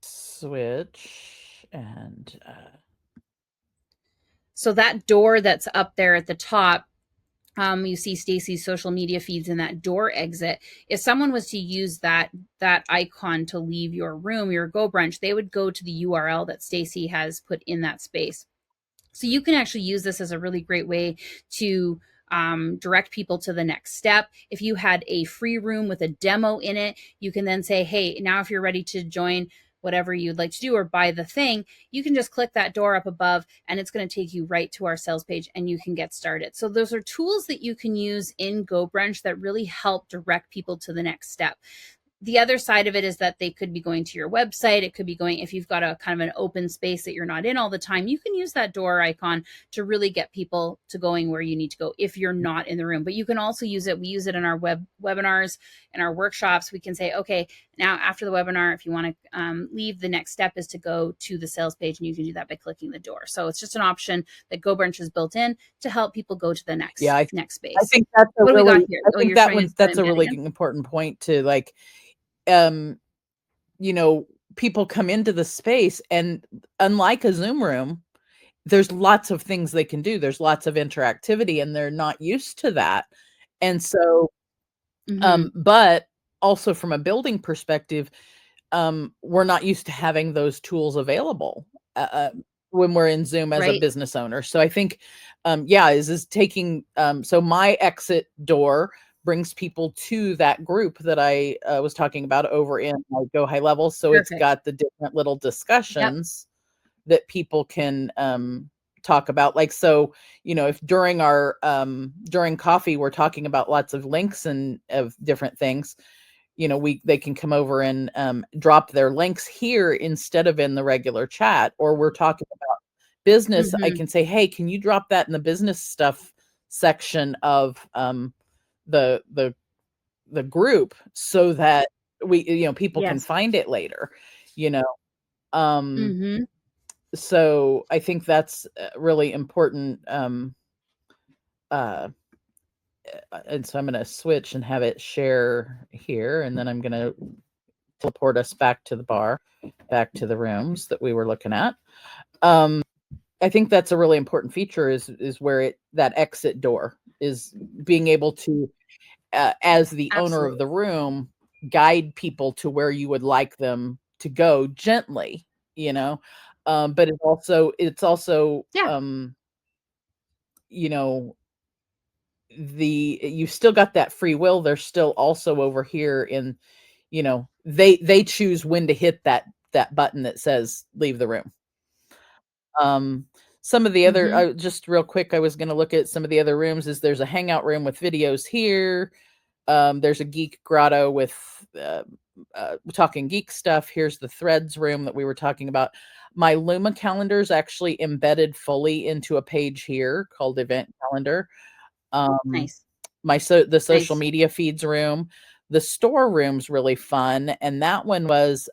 switch and so that door that's up there at the top, you see Stacy's social media feeds in that door exit. If someone was to use that icon to leave your room, your Go Brunch, they would go to the URL that Stacy has put in that space. So you can actually use this as a really great way to direct people to the next step. If you had a free room with a demo in it, you can then say, hey, now if you're ready to join whatever you'd like to do or buy the thing, you can just click that door up above and it's going to take you right to our sales page and you can get started. So those are tools that you can use in Go Brunch that really help direct people to the next step. The other side of it is that they could be going to your website. It could be going, if you've got a kind of an open space that you're not in all the time, you can use that door icon to really get people to going where you need to go if you're not in the room. But you can also use it. We use it in our webinars and our workshops. We can say, okay, now after the webinar, if you want to leave, the next step is to go to the sales page, and you can do that by clicking the door. So it's just an option that GoBrunch has built in to help people go to the yeah, next I space. think that's a What do we got really, here? I Oh, think you're showing us the that's a really embedding. important point to like, um, you know, people come into the space and unlike a Zoom room, there's lots of things they can do. There's lots of interactivity and they're not used to that. And so, Mm-hmm. but also from a building perspective, we're not used to having those tools available when we're in Zoom as a Right. business owner. So I think, yeah, is taking. So my exit door brings people to that group that I was talking about over in my Go High Level. So it's Perfect. got the different little Yep. discussions that people can talk about. Like, so, you know, if during our during coffee we're talking about lots of links and of different things, you know, they can come over and drop their links here instead of in the regular chat. Or we're talking about business, I Mm-hmm. can say, hey, can you drop that in the business stuff section of the the the group so that we, you know, people can Yes. find it later, you know. um Mm-hmm. so I think that's really important. Uh and so I'm going to switch and have it share here, and then I'm going to teleport us back to the bar, back to the rooms that we were looking at. Um, I think that's a really important feature is where that exit door is being able to, as the owner of Absolutely. the room, guide people to where you would like them to go gently, you know. But it's also Yeah. you know, you've still got that free will. They're still also over here in, you know, they choose when to hit that button that says leave the room. um some of the other, Mm-hmm. just real quick, I was going to look at some of the other rooms. Is there's a hangout room with videos here. There's a geek grotto with talking geek stuff. Here's the threads room that we were talking about. My Luma calendar is actually embedded fully into a page here called event calendar. um Nice. the social Nice. media feeds room. The store room's really fun, and that one was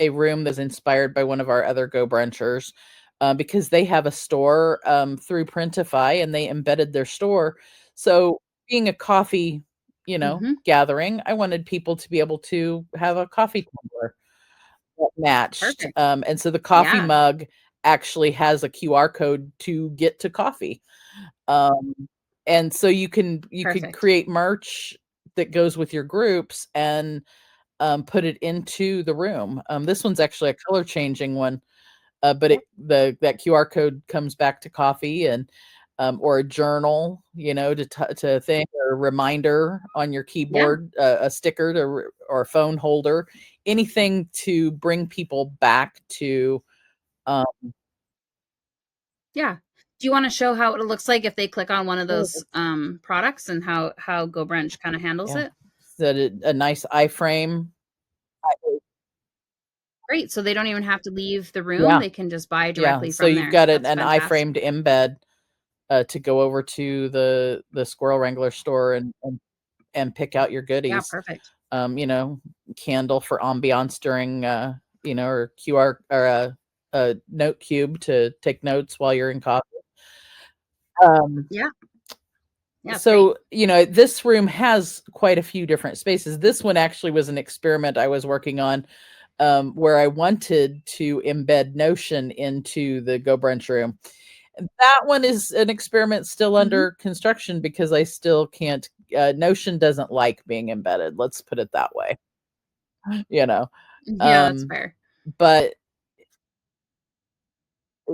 a room that was inspired by one of our other Go Brunchers, because they have a store through Printify, and they embedded their store. So being a coffee, you know, Mm-hmm. gathering, I wanted people to be able to have a coffee tumbler that matched. Perfect. And so the coffee Yeah. mug actually has a QR code to get to coffee. Um, and so you could Perfect. create merch that goes with your groups and put it into the room. This one's actually a color changing one, but that QR code comes back to coffee, and or a journal, you know, to think, or a reminder on your Yeah. keyboard, a sticker or a phone holder, anything to bring people back to. Um, Yeah. Do you want to show how it looks like if they click on one of those products and how Go Brunch kind of handles yeah. it? a nice iframe. Great. So they don't even have to leave the room. Yeah, They can just buy yeah. directly So from you've there. got That's an fantastic. iframed embed to go over to the Squirrel Wrangler store and pick out your Yeah, goodies. perfect. You know, candle for ambiance during or QR or a note cube to take notes while you're in coffee. Um, Yeah. Yeah, it's great. so this room has quite a few different spaces. This one actually was an experiment I was working on, where I wanted to embed Notion into the Go Brunch room. That one is an experiment still Mhm. under construction because I still can't. Notion doesn't like being embedded. Let's put it that way. You know, Yeah, that's um, fair. but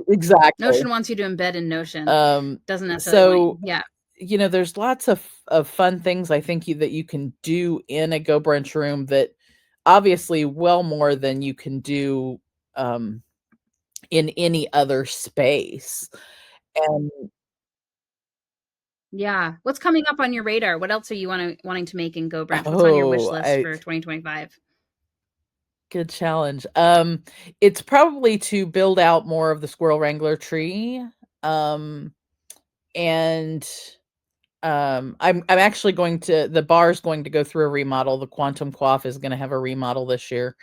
exactly. Notion wants you to embed in Notion. Um, Doesn't necessarily want so yeah. there's lots of fun things I think that you can do in a Go Brunch room that obviously well more than you can do um, in any other space. And Yeah. What's coming up on your radar? What else are you wanting to make in Go Brunch? What's on your wish oh, list for 2025? good challenge. It's probably to build out more of the Squirrel Wrangler tree. Um, and I'm actually going to the bar's going to go through a remodel. The Quantum Quaff is going to have a remodel this year.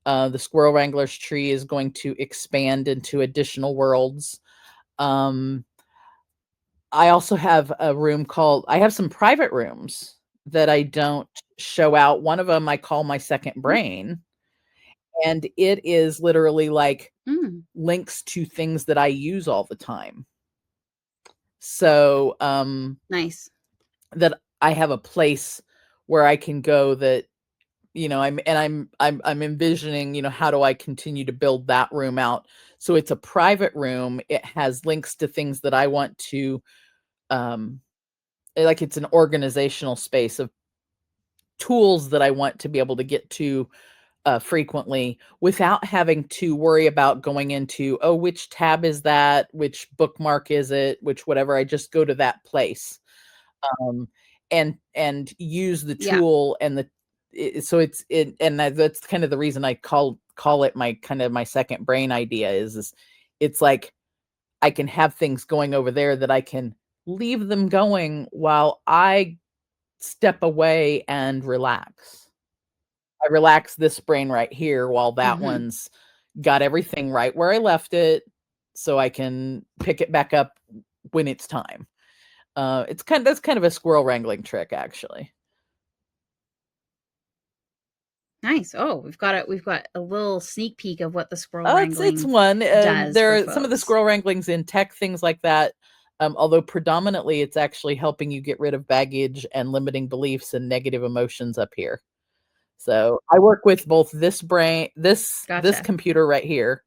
The Squirrel Wrangler's tree is going to expand into additional worlds. Um, I also have a room I have some private rooms that I don't show out. One of them I call my second Mm, brain, and it is literally like mm, links to things that I use all the time. So, nice. that I have a place where I can go that I'm envisioning, how do I continue to build that room out? So it's a private room. It has links to things that I want to um like it's an organizational space of tools that I want to be able to get to frequently without having to worry about going into, oh, which tab is that? Which bookmark is it? Which whatever. I just go to that place um, and use the Yeah. tool and so that's kind of the reason I call it my kind of my second brain idea is it's like I can have things going over there that I can leave them going while I step away and relax. I relax this brain right here while that Mhm. one's got everything right where I left it so I can pick it back up when it's time. That's kind of a squirrel wrangling trick, actually. Nice. Oh, we've got a little sneak peek of what the squirrel It's wrangling one. does There for are some of the folks. squirrel wranglings in tech, things like that. Although predominantly it's actually helping you get rid of baggage and limiting beliefs and negative emotions up here. So I work with both this Gotcha. computer right here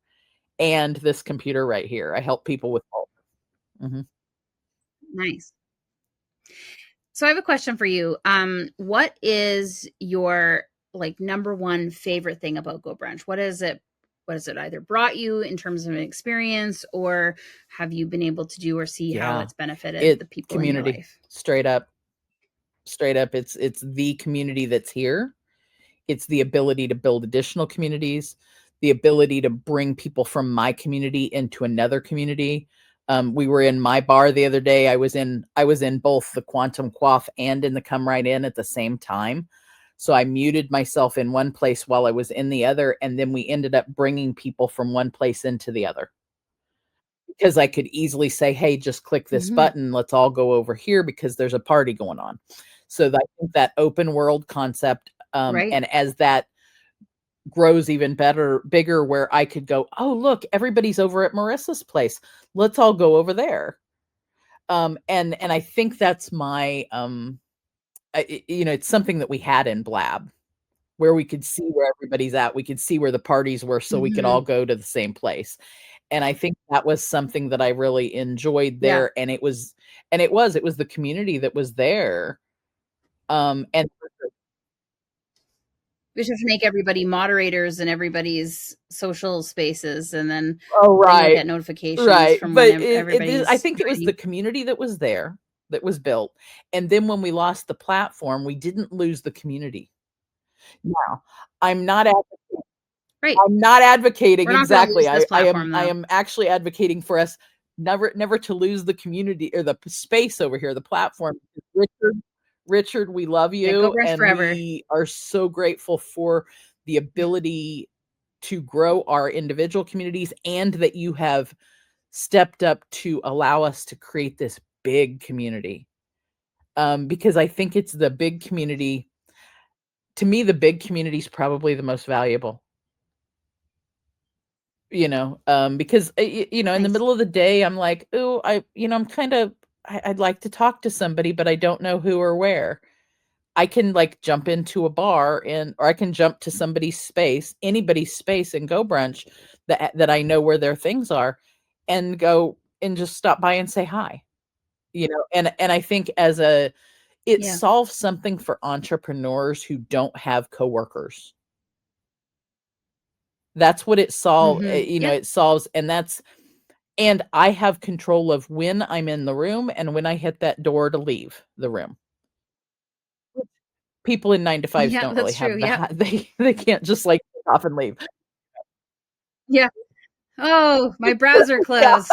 and this computer right here. I help people with both. Mhm. Nice. So I have a question for you. What is your like number one favorite thing about Go Brunch? What is it? What has it either brought you in terms of an experience, or have you been able to do or see how Yeah, it's benefited it the people in your community life? straight up, straight up. It's the community that's here. It's the ability to build additional communities, the ability to bring people from my community into another community. We were in my bar the other day. I was in both the Quantum Quaff and in the Come Right In at the same time. So I muted myself in one place while I was in the other, and then we ended up bringing people from one place into the other because I could easily say, "Hey, just click this Mhm. button. Let's all go over here because there's a party going on." So I think that open world concept, Right. and as that grows even bigger, where I could go, "Oh, look, everybody's over at Marissa's place. Let's all go over there." And I think that's it's something that we had in Blab where we could see where everybody's at. We could see where the parties were so we could all Mhm. go to the same place. And I think that was something that I really enjoyed Yeah. there. And it was the community that was there. And We just have to make everybody moderators in everybody's social spaces, and oh, then you'll right. get notifications Right. from But when I everybody's think it was the joining. community that was there. that was built. And then when we lost the platform, we didn't lose the community. Now, I'm not Right. I'm not advocating We're not going to exactly. lose this I am platform I though. am actually advocating for us never to lose the community or the space over here, the platform. Richard, we love Yeah, Go you, Brunch and forever. we are so grateful for the ability to grow our individual communities, and that you have stepped up to allow us to create this big community. Because I think it's the big community. To me, the big community is probably the most valuable. Because in the Nice. middle of the day, I'm like, oh, I'm kind of, I'd like to talk to somebody, but I don't know who or where. I can like jump into a bar or I can jump to somebody's space, anybody's space, and Go Brunch that I know where their things are, and go and just stop by and say hi. And I think it Yeah. solves something for entrepreneurs who don't have coworkers. That's what Yep. it solves, and I have control of when I'm in the room and when I hit that door to leave the room. People in 9 to 5s Yeah, don't really that's true. have Yep. that. They can't just, like, take off and leave. Yeah. Oh, my browser Yeah. closed.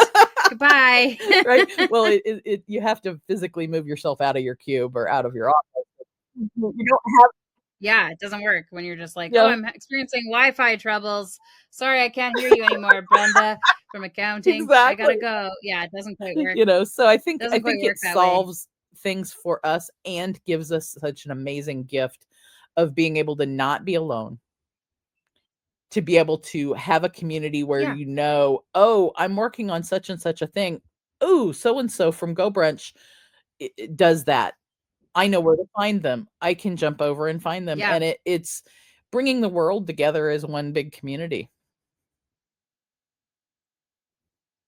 Goodbye. Right? Well, you have to physically move yourself out of your cube or out of your office. You don't have Yeah, it doesn't work when you're just like, "Oh, Yeah, I'm experiencing Wi-Fi troubles. Sorry, I can't hear you anymore, Brenda from accounting. I exactly. gotta go." Yeah, it doesn't quite work. So I Doesn't quite think work it that way. solves things for us and gives us such an amazing gift of being able to not be alone, to be able to have a community where Yeah. "Oh, I'm working on such and such a thing. Ooh, so and so from Go Brunch does that. I know where to find them. I can jump over and find them." Yeah. And it's bringing the world together as one big community.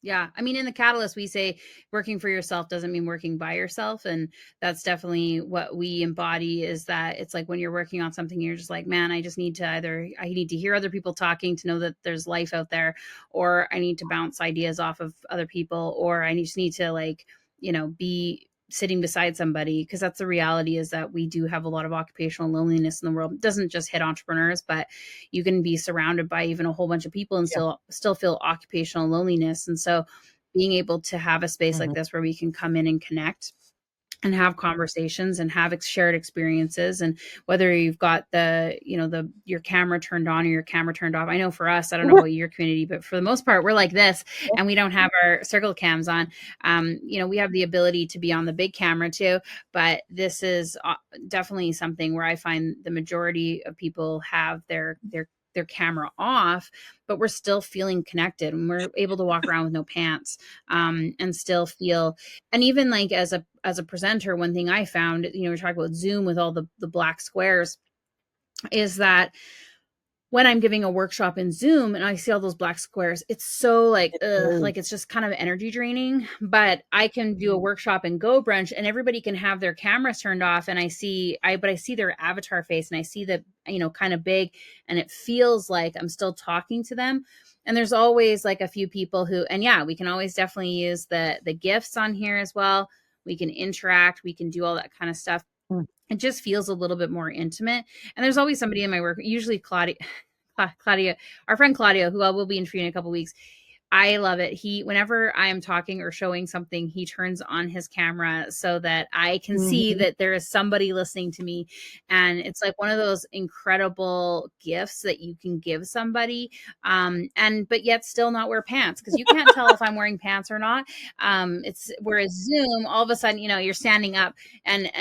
Yeah. I mean, in the catalyst, we say working for yourself doesn't mean working by yourself. And that's definitely what we embody is that it's like when you're working on something, you're just like, man, I just need to I need to hear other people talking to know that there's life out there, or I need to bounce ideas off of other people, or I just need to like, be sitting beside somebody, because that's the reality is that we do have a lot of occupational loneliness in the world. It doesn't just hit entrepreneurs, but you can be surrounded by even a whole bunch of people and Yeah. still feel occupational loneliness. And so being able to have a space like Mhm. this where we can come in and connect and have conversations and have shared experiences, and whether you've got your camera turned on or your camera turned off. I know for us, I don't know about your community, but for the most part we're like this, and we don't have our circle cams on. We have the ability to be on the big camera too, but this is definitely something where I find the majority of people have their camera off, but we're still feeling connected and we're able to walk around with no pants, and still feel. And even like as a presenter, one thing I found, we're talking about Zoom with all the black squares, is that when I'm giving a workshop in Zoom and I see all those black squares, it's so like, It ugh, is. like it's just kind of energy draining. But I can do a workshop in Go Brunch and everybody can have their cameras turned off, and but I see their avatar face and I see that, kind of big, and it feels like I'm still talking to them. And there's always like a few people who, and yeah, we can always definitely use the gifts on here as well. We can interact, we can do all that kind of stuff. Mm. It just feels a little bit more intimate. And there's always somebody in my work, usually Claudia, our friend Claudio, who I will be interviewing in a couple weeks. I love it. Whenever I am talking or showing something, he turns on his camera so that I can see Mhm. that there is somebody listening to me. And it's like one of those incredible gifts that you can give somebody. But yet still not wear pants, because you can't tell if I'm wearing pants or not. It's whereas Zoom, all of a sudden, you're standing up and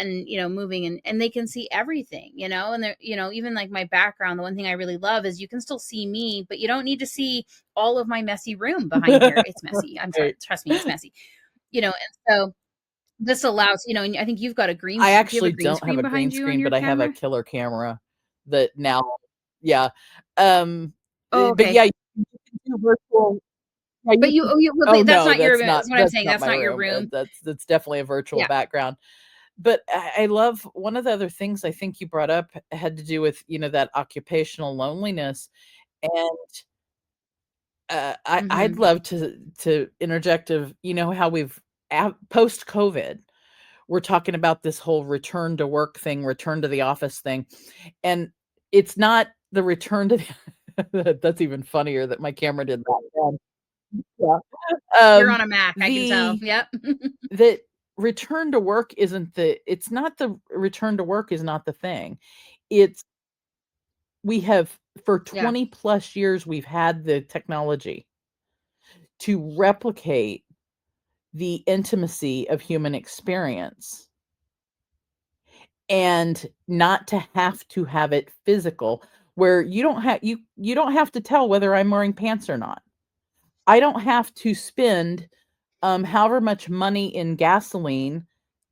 moving, and they can see everything, and they're, even like my background, the one thing I really love is you can still see me, but you don't need to see all of my messy room behind here. It's messy. I'm sorry. Right. Trust me, it's messy. And so this allows, and I think you've got a I do you have actually a green don't have screen a green behind you on screen, your but I have a camera? killer camera that now. Yeah. Um, Oh, but yeah, okay. you can do virtual. Yeah, But you can. well, Oh, that's no, not your, is what I'm that's saying. not That's my not your room. room. That's definitely a virtual Yeah. background. But I love one of the other things I think you brought up had to do with, that occupational loneliness, and, I'd Hmm. love to interject of, how we've post-COVID, we're talking about this whole return to work thing, return to the office thing. And it's not the return to the that's even funnier that my camera did that. Yeah. You're on a Mac, I can tell. The Yep. that return to work isn't it's not the return to work is not the thing. It's we have for Yeah. 20 plus years we've had the technology to replicate the intimacy of human experience and not to have it physical where you don't have to tell whether I'm wearing pants or not. I don't have to spend however much money in gasoline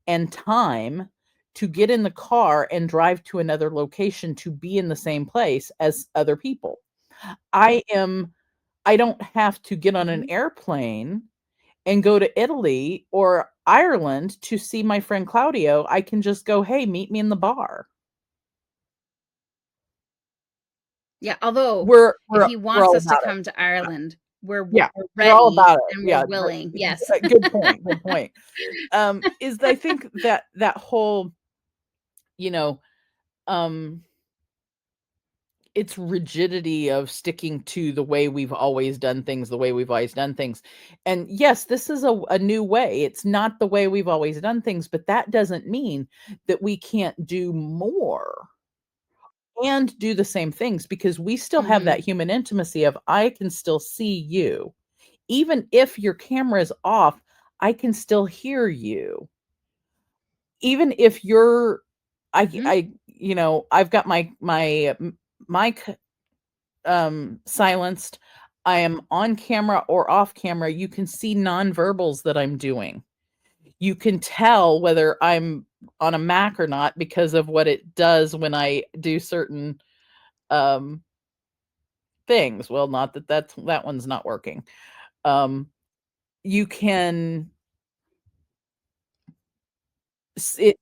and time to get in the car and drive to another location to be in the same place as other people. I am I don't have to get on an Mhm. airplane and go to Italy or Ireland to see my friend Claudio. I can just go, "Hey, meet me in the bar." Yeah, although if he We're wants all us to about it. come to Ireland, Yeah, we're we're all ready about it. and we're Yeah, willing. Yes. good point, good point. Is I think that whole, you know, um it's rigidity of sticking to the way we've always done things, the way we've always done things. And yes, this is a new way. It's not the way we've always done things, but that doesn't mean that we can't do more and do the same things because we still have that Mhm. human intimacy of I can still see you. Even if your camera is off, I can still hear you. Even if you're Mhm. I've got my mic silenced. I am on camera or off camera. You can see nonverbals that I'm doing. You can tell whether I'm on a Mac or not because of what it does when I do certain um things. Well, not that that one's not working. Um you can the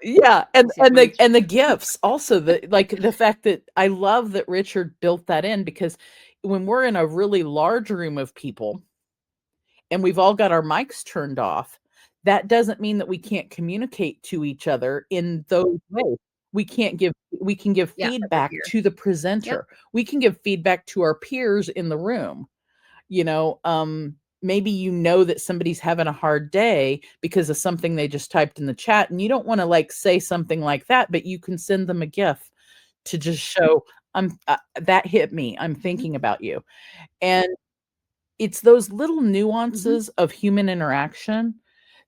yeah, Stacy Braiuca. and the gifts also, the fact that I love that Richard built that in because when we're in a really large room of people and we've all got our mics turned off, that doesn't mean that we can't communicate to each other in those ways. We can give Yeah, like we're feedback here. to the Yep. presenter. We can give feedback to our peers in the room. You know, maybe that somebody's having a hard day because of something they just typed in the chat and you don't want to like say something like that, but you can send them a GIF to just show that hit me. I'm Mhm. thinking about you. And it's those little Mhm. nuances of human interaction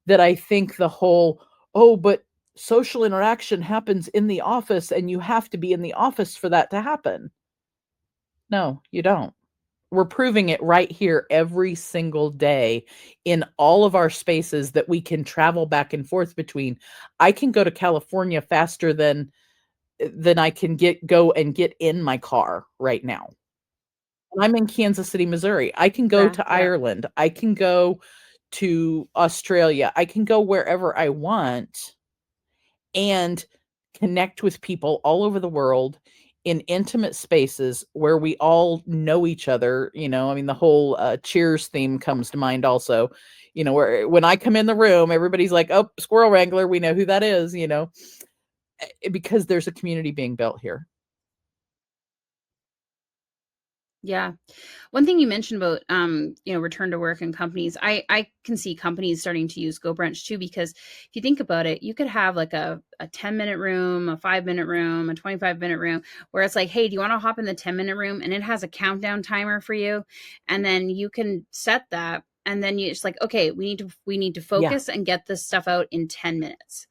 that I think the whole, oh, but social interaction happens in the office and you have to be in the office for that to happen. No, you don't. We're proving it right here every single day in all of our spaces that we can travel back and forth between. I can go to California faster than I can go and get in my car right now. I'm in Kansas City, Missouri. I can go Yeah, to yeah. Ireland. I can go to Australia. I can go wherever I want and connect with people all over the world in intimate spaces where we all know each other. I mean, the whole Cheers theme comes to mind also. Where when I come in the room, everybody's like, "Oh, Squirrel Wrangler, we know who that is," because there's a community being built here. Yeah. One thing you mentioned about, return to work and companies, I can see companies starting to use Go Brunch too, because if you think about it, you could have like a 10-minute room, a 5-minute room, a 25-minute room, where it's like, hey, do you want to hop in the 10-minute room? And it has a countdown timer for you. And then you can set that. And then it's like, okay, we need to Yeah. focus and get this stuff out in 10 minutes.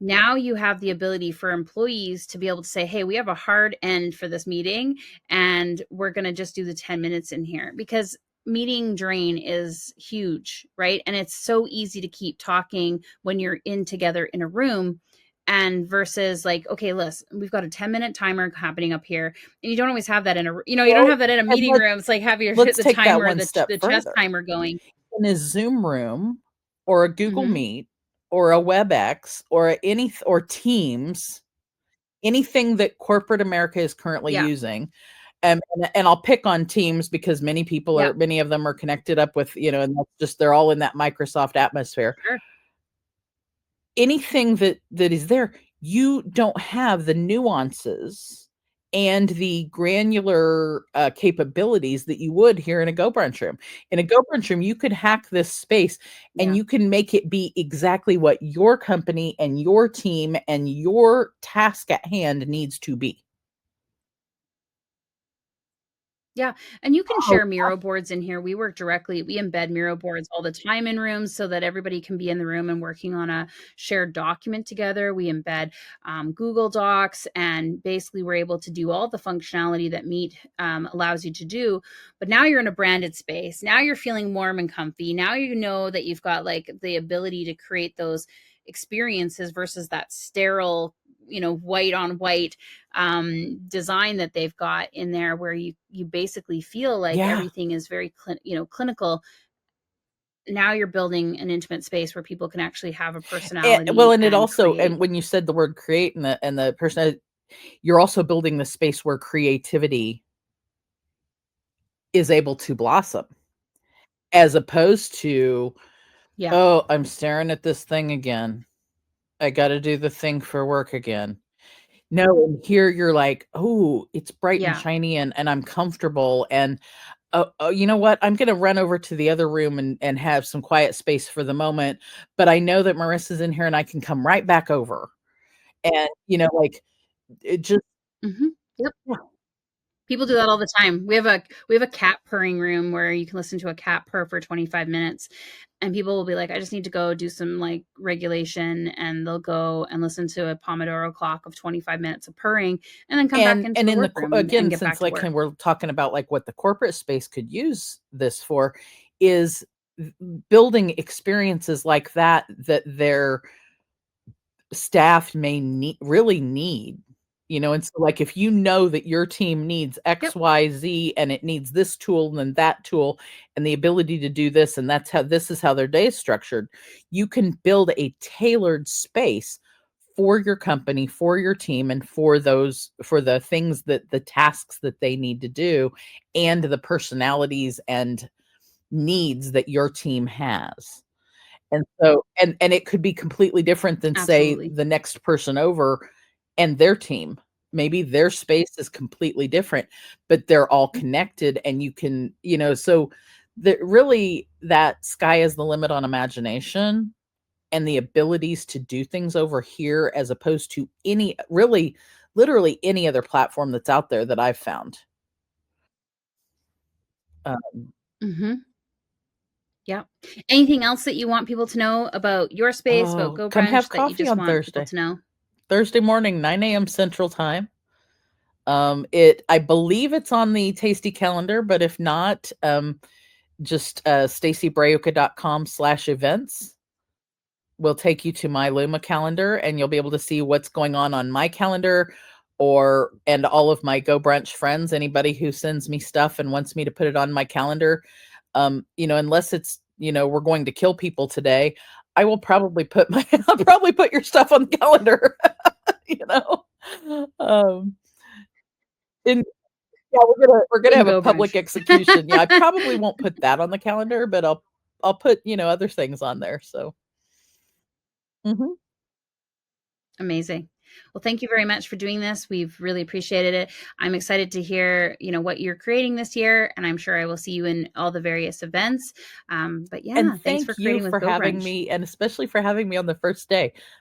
Now you have the ability for employees to be able to say, hey, we have a hard end for this meeting and we're going to just do the 10 minutes in here, because meeting drain is huge, right? And it's so easy to keep talking when you're in together in a room, and versus like, okay, listen, we've got a 10-minute timer happening up here, and you don't always have that in you don't Well, have that in a and meeting room. It's like have your let's the take that timer, one step the chess further. timer going. In a Zoom room or a Google Hmm. Meet or a WebEx or or Teams, anything that corporate America is currently Yeah. using, and I'll pick on Teams because Yeah. many of them are connected up with, and that's just they're all in that Microsoft atmosphere. Sure. anything that is there, you don't have the nuances and the granular capabilities that you would here in a Go Brunch room. In a Go Brunch room, you could hack this space and Yeah. you can make it be exactly what your company and your team and your task at hand needs to be. Yeah, and you can Oh, share Miro boards in here. We embed Miro boards all the time in rooms so that everybody can be in the room and working on a shared document together. We embed Google Docs, and basically we're able to do all the functionality that Meet allows you to do. But now you're in a branded space. Now you're feeling warm and comfy. Now you know that you've got like the ability to create those experiences versus that sterile, white on white design that they've got in there, where you basically feel like yeah. everything is very clinical. Now you're building an intimate space where people can actually have a Well, personality and it and also, create. and when you said the word create and the person, you're also building the space where creativity is able to blossom, as opposed to, Yeah, "Oh, I'm staring at this thing again. I gotta do the thing for work again." No, and here you're like, "Oh, it's bright and yeah. shiny and I'm comfortable, and, oh, you know what? I'm gonna run over to the other room and have some quiet space for the moment, but I know that Marissa's in here and I can come right back over." And, like, it just Hmm. Yep. yeah. People do that all the time. We have a cat purring room where you can listen to a cat purr for 25 minutes, and people will be like, I just need to go do some like regulation, and they'll go and listen to a Pomodoro clock of 25 minutes of purring and then come back into And the in the workroom and again, get back since, to like, work. we're talking about, like, what the corporate space could use this for, is building experiences like that their staff may really need, and so, like, if you know that your team needs Yep. XYZ and it needs this tool and that tool and the ability to do this, and this is how their day is structured, you can build a tailored space for your company, for your team, and for the things, that the tasks that they need to do, and the personalities and needs that your team has. And so, and it could be completely different than, say, Absolutely. the next person over and their team. Maybe their space is completely different, but they're all connected, and you can, so that really, that sky is the limit on imagination and the abilities to do things over here, as opposed to any, really, literally any other platform that's out there that I've found. Um, Mhm. Yep. Anything else that you want people to know about your space, about oh, Go come have Brunch, that you coffee just on want people Thursday. to know? Thursday morning, 9 a.m. Central Time. I believe it's on the Tasty calendar, but if not, just stacybraiuca.com/events will take you to my Luma calendar, and you'll be able to see what's going on my calendar, and all of my Go Brunch friends, anybody who sends me stuff and wants me to put it on my calendar. Unless it's, we're going to kill people today, I will probably put I'll probably put your stuff on the calendar, you know. Um, in Yeah, we're gonna In have a Go public Brunch. execution. Yeah, I probably won't put that on the calendar, but I'll put, other things on there, so. Mhm. Amazing. Well, thank you very much for doing this. We've really appreciated it. I'm excited to hear, what you're creating this year, and I'm sure I will see you in all the various events. But And yeah, thanks for thank you creating with for Go having Brunch. me, and especially for having me on the first day.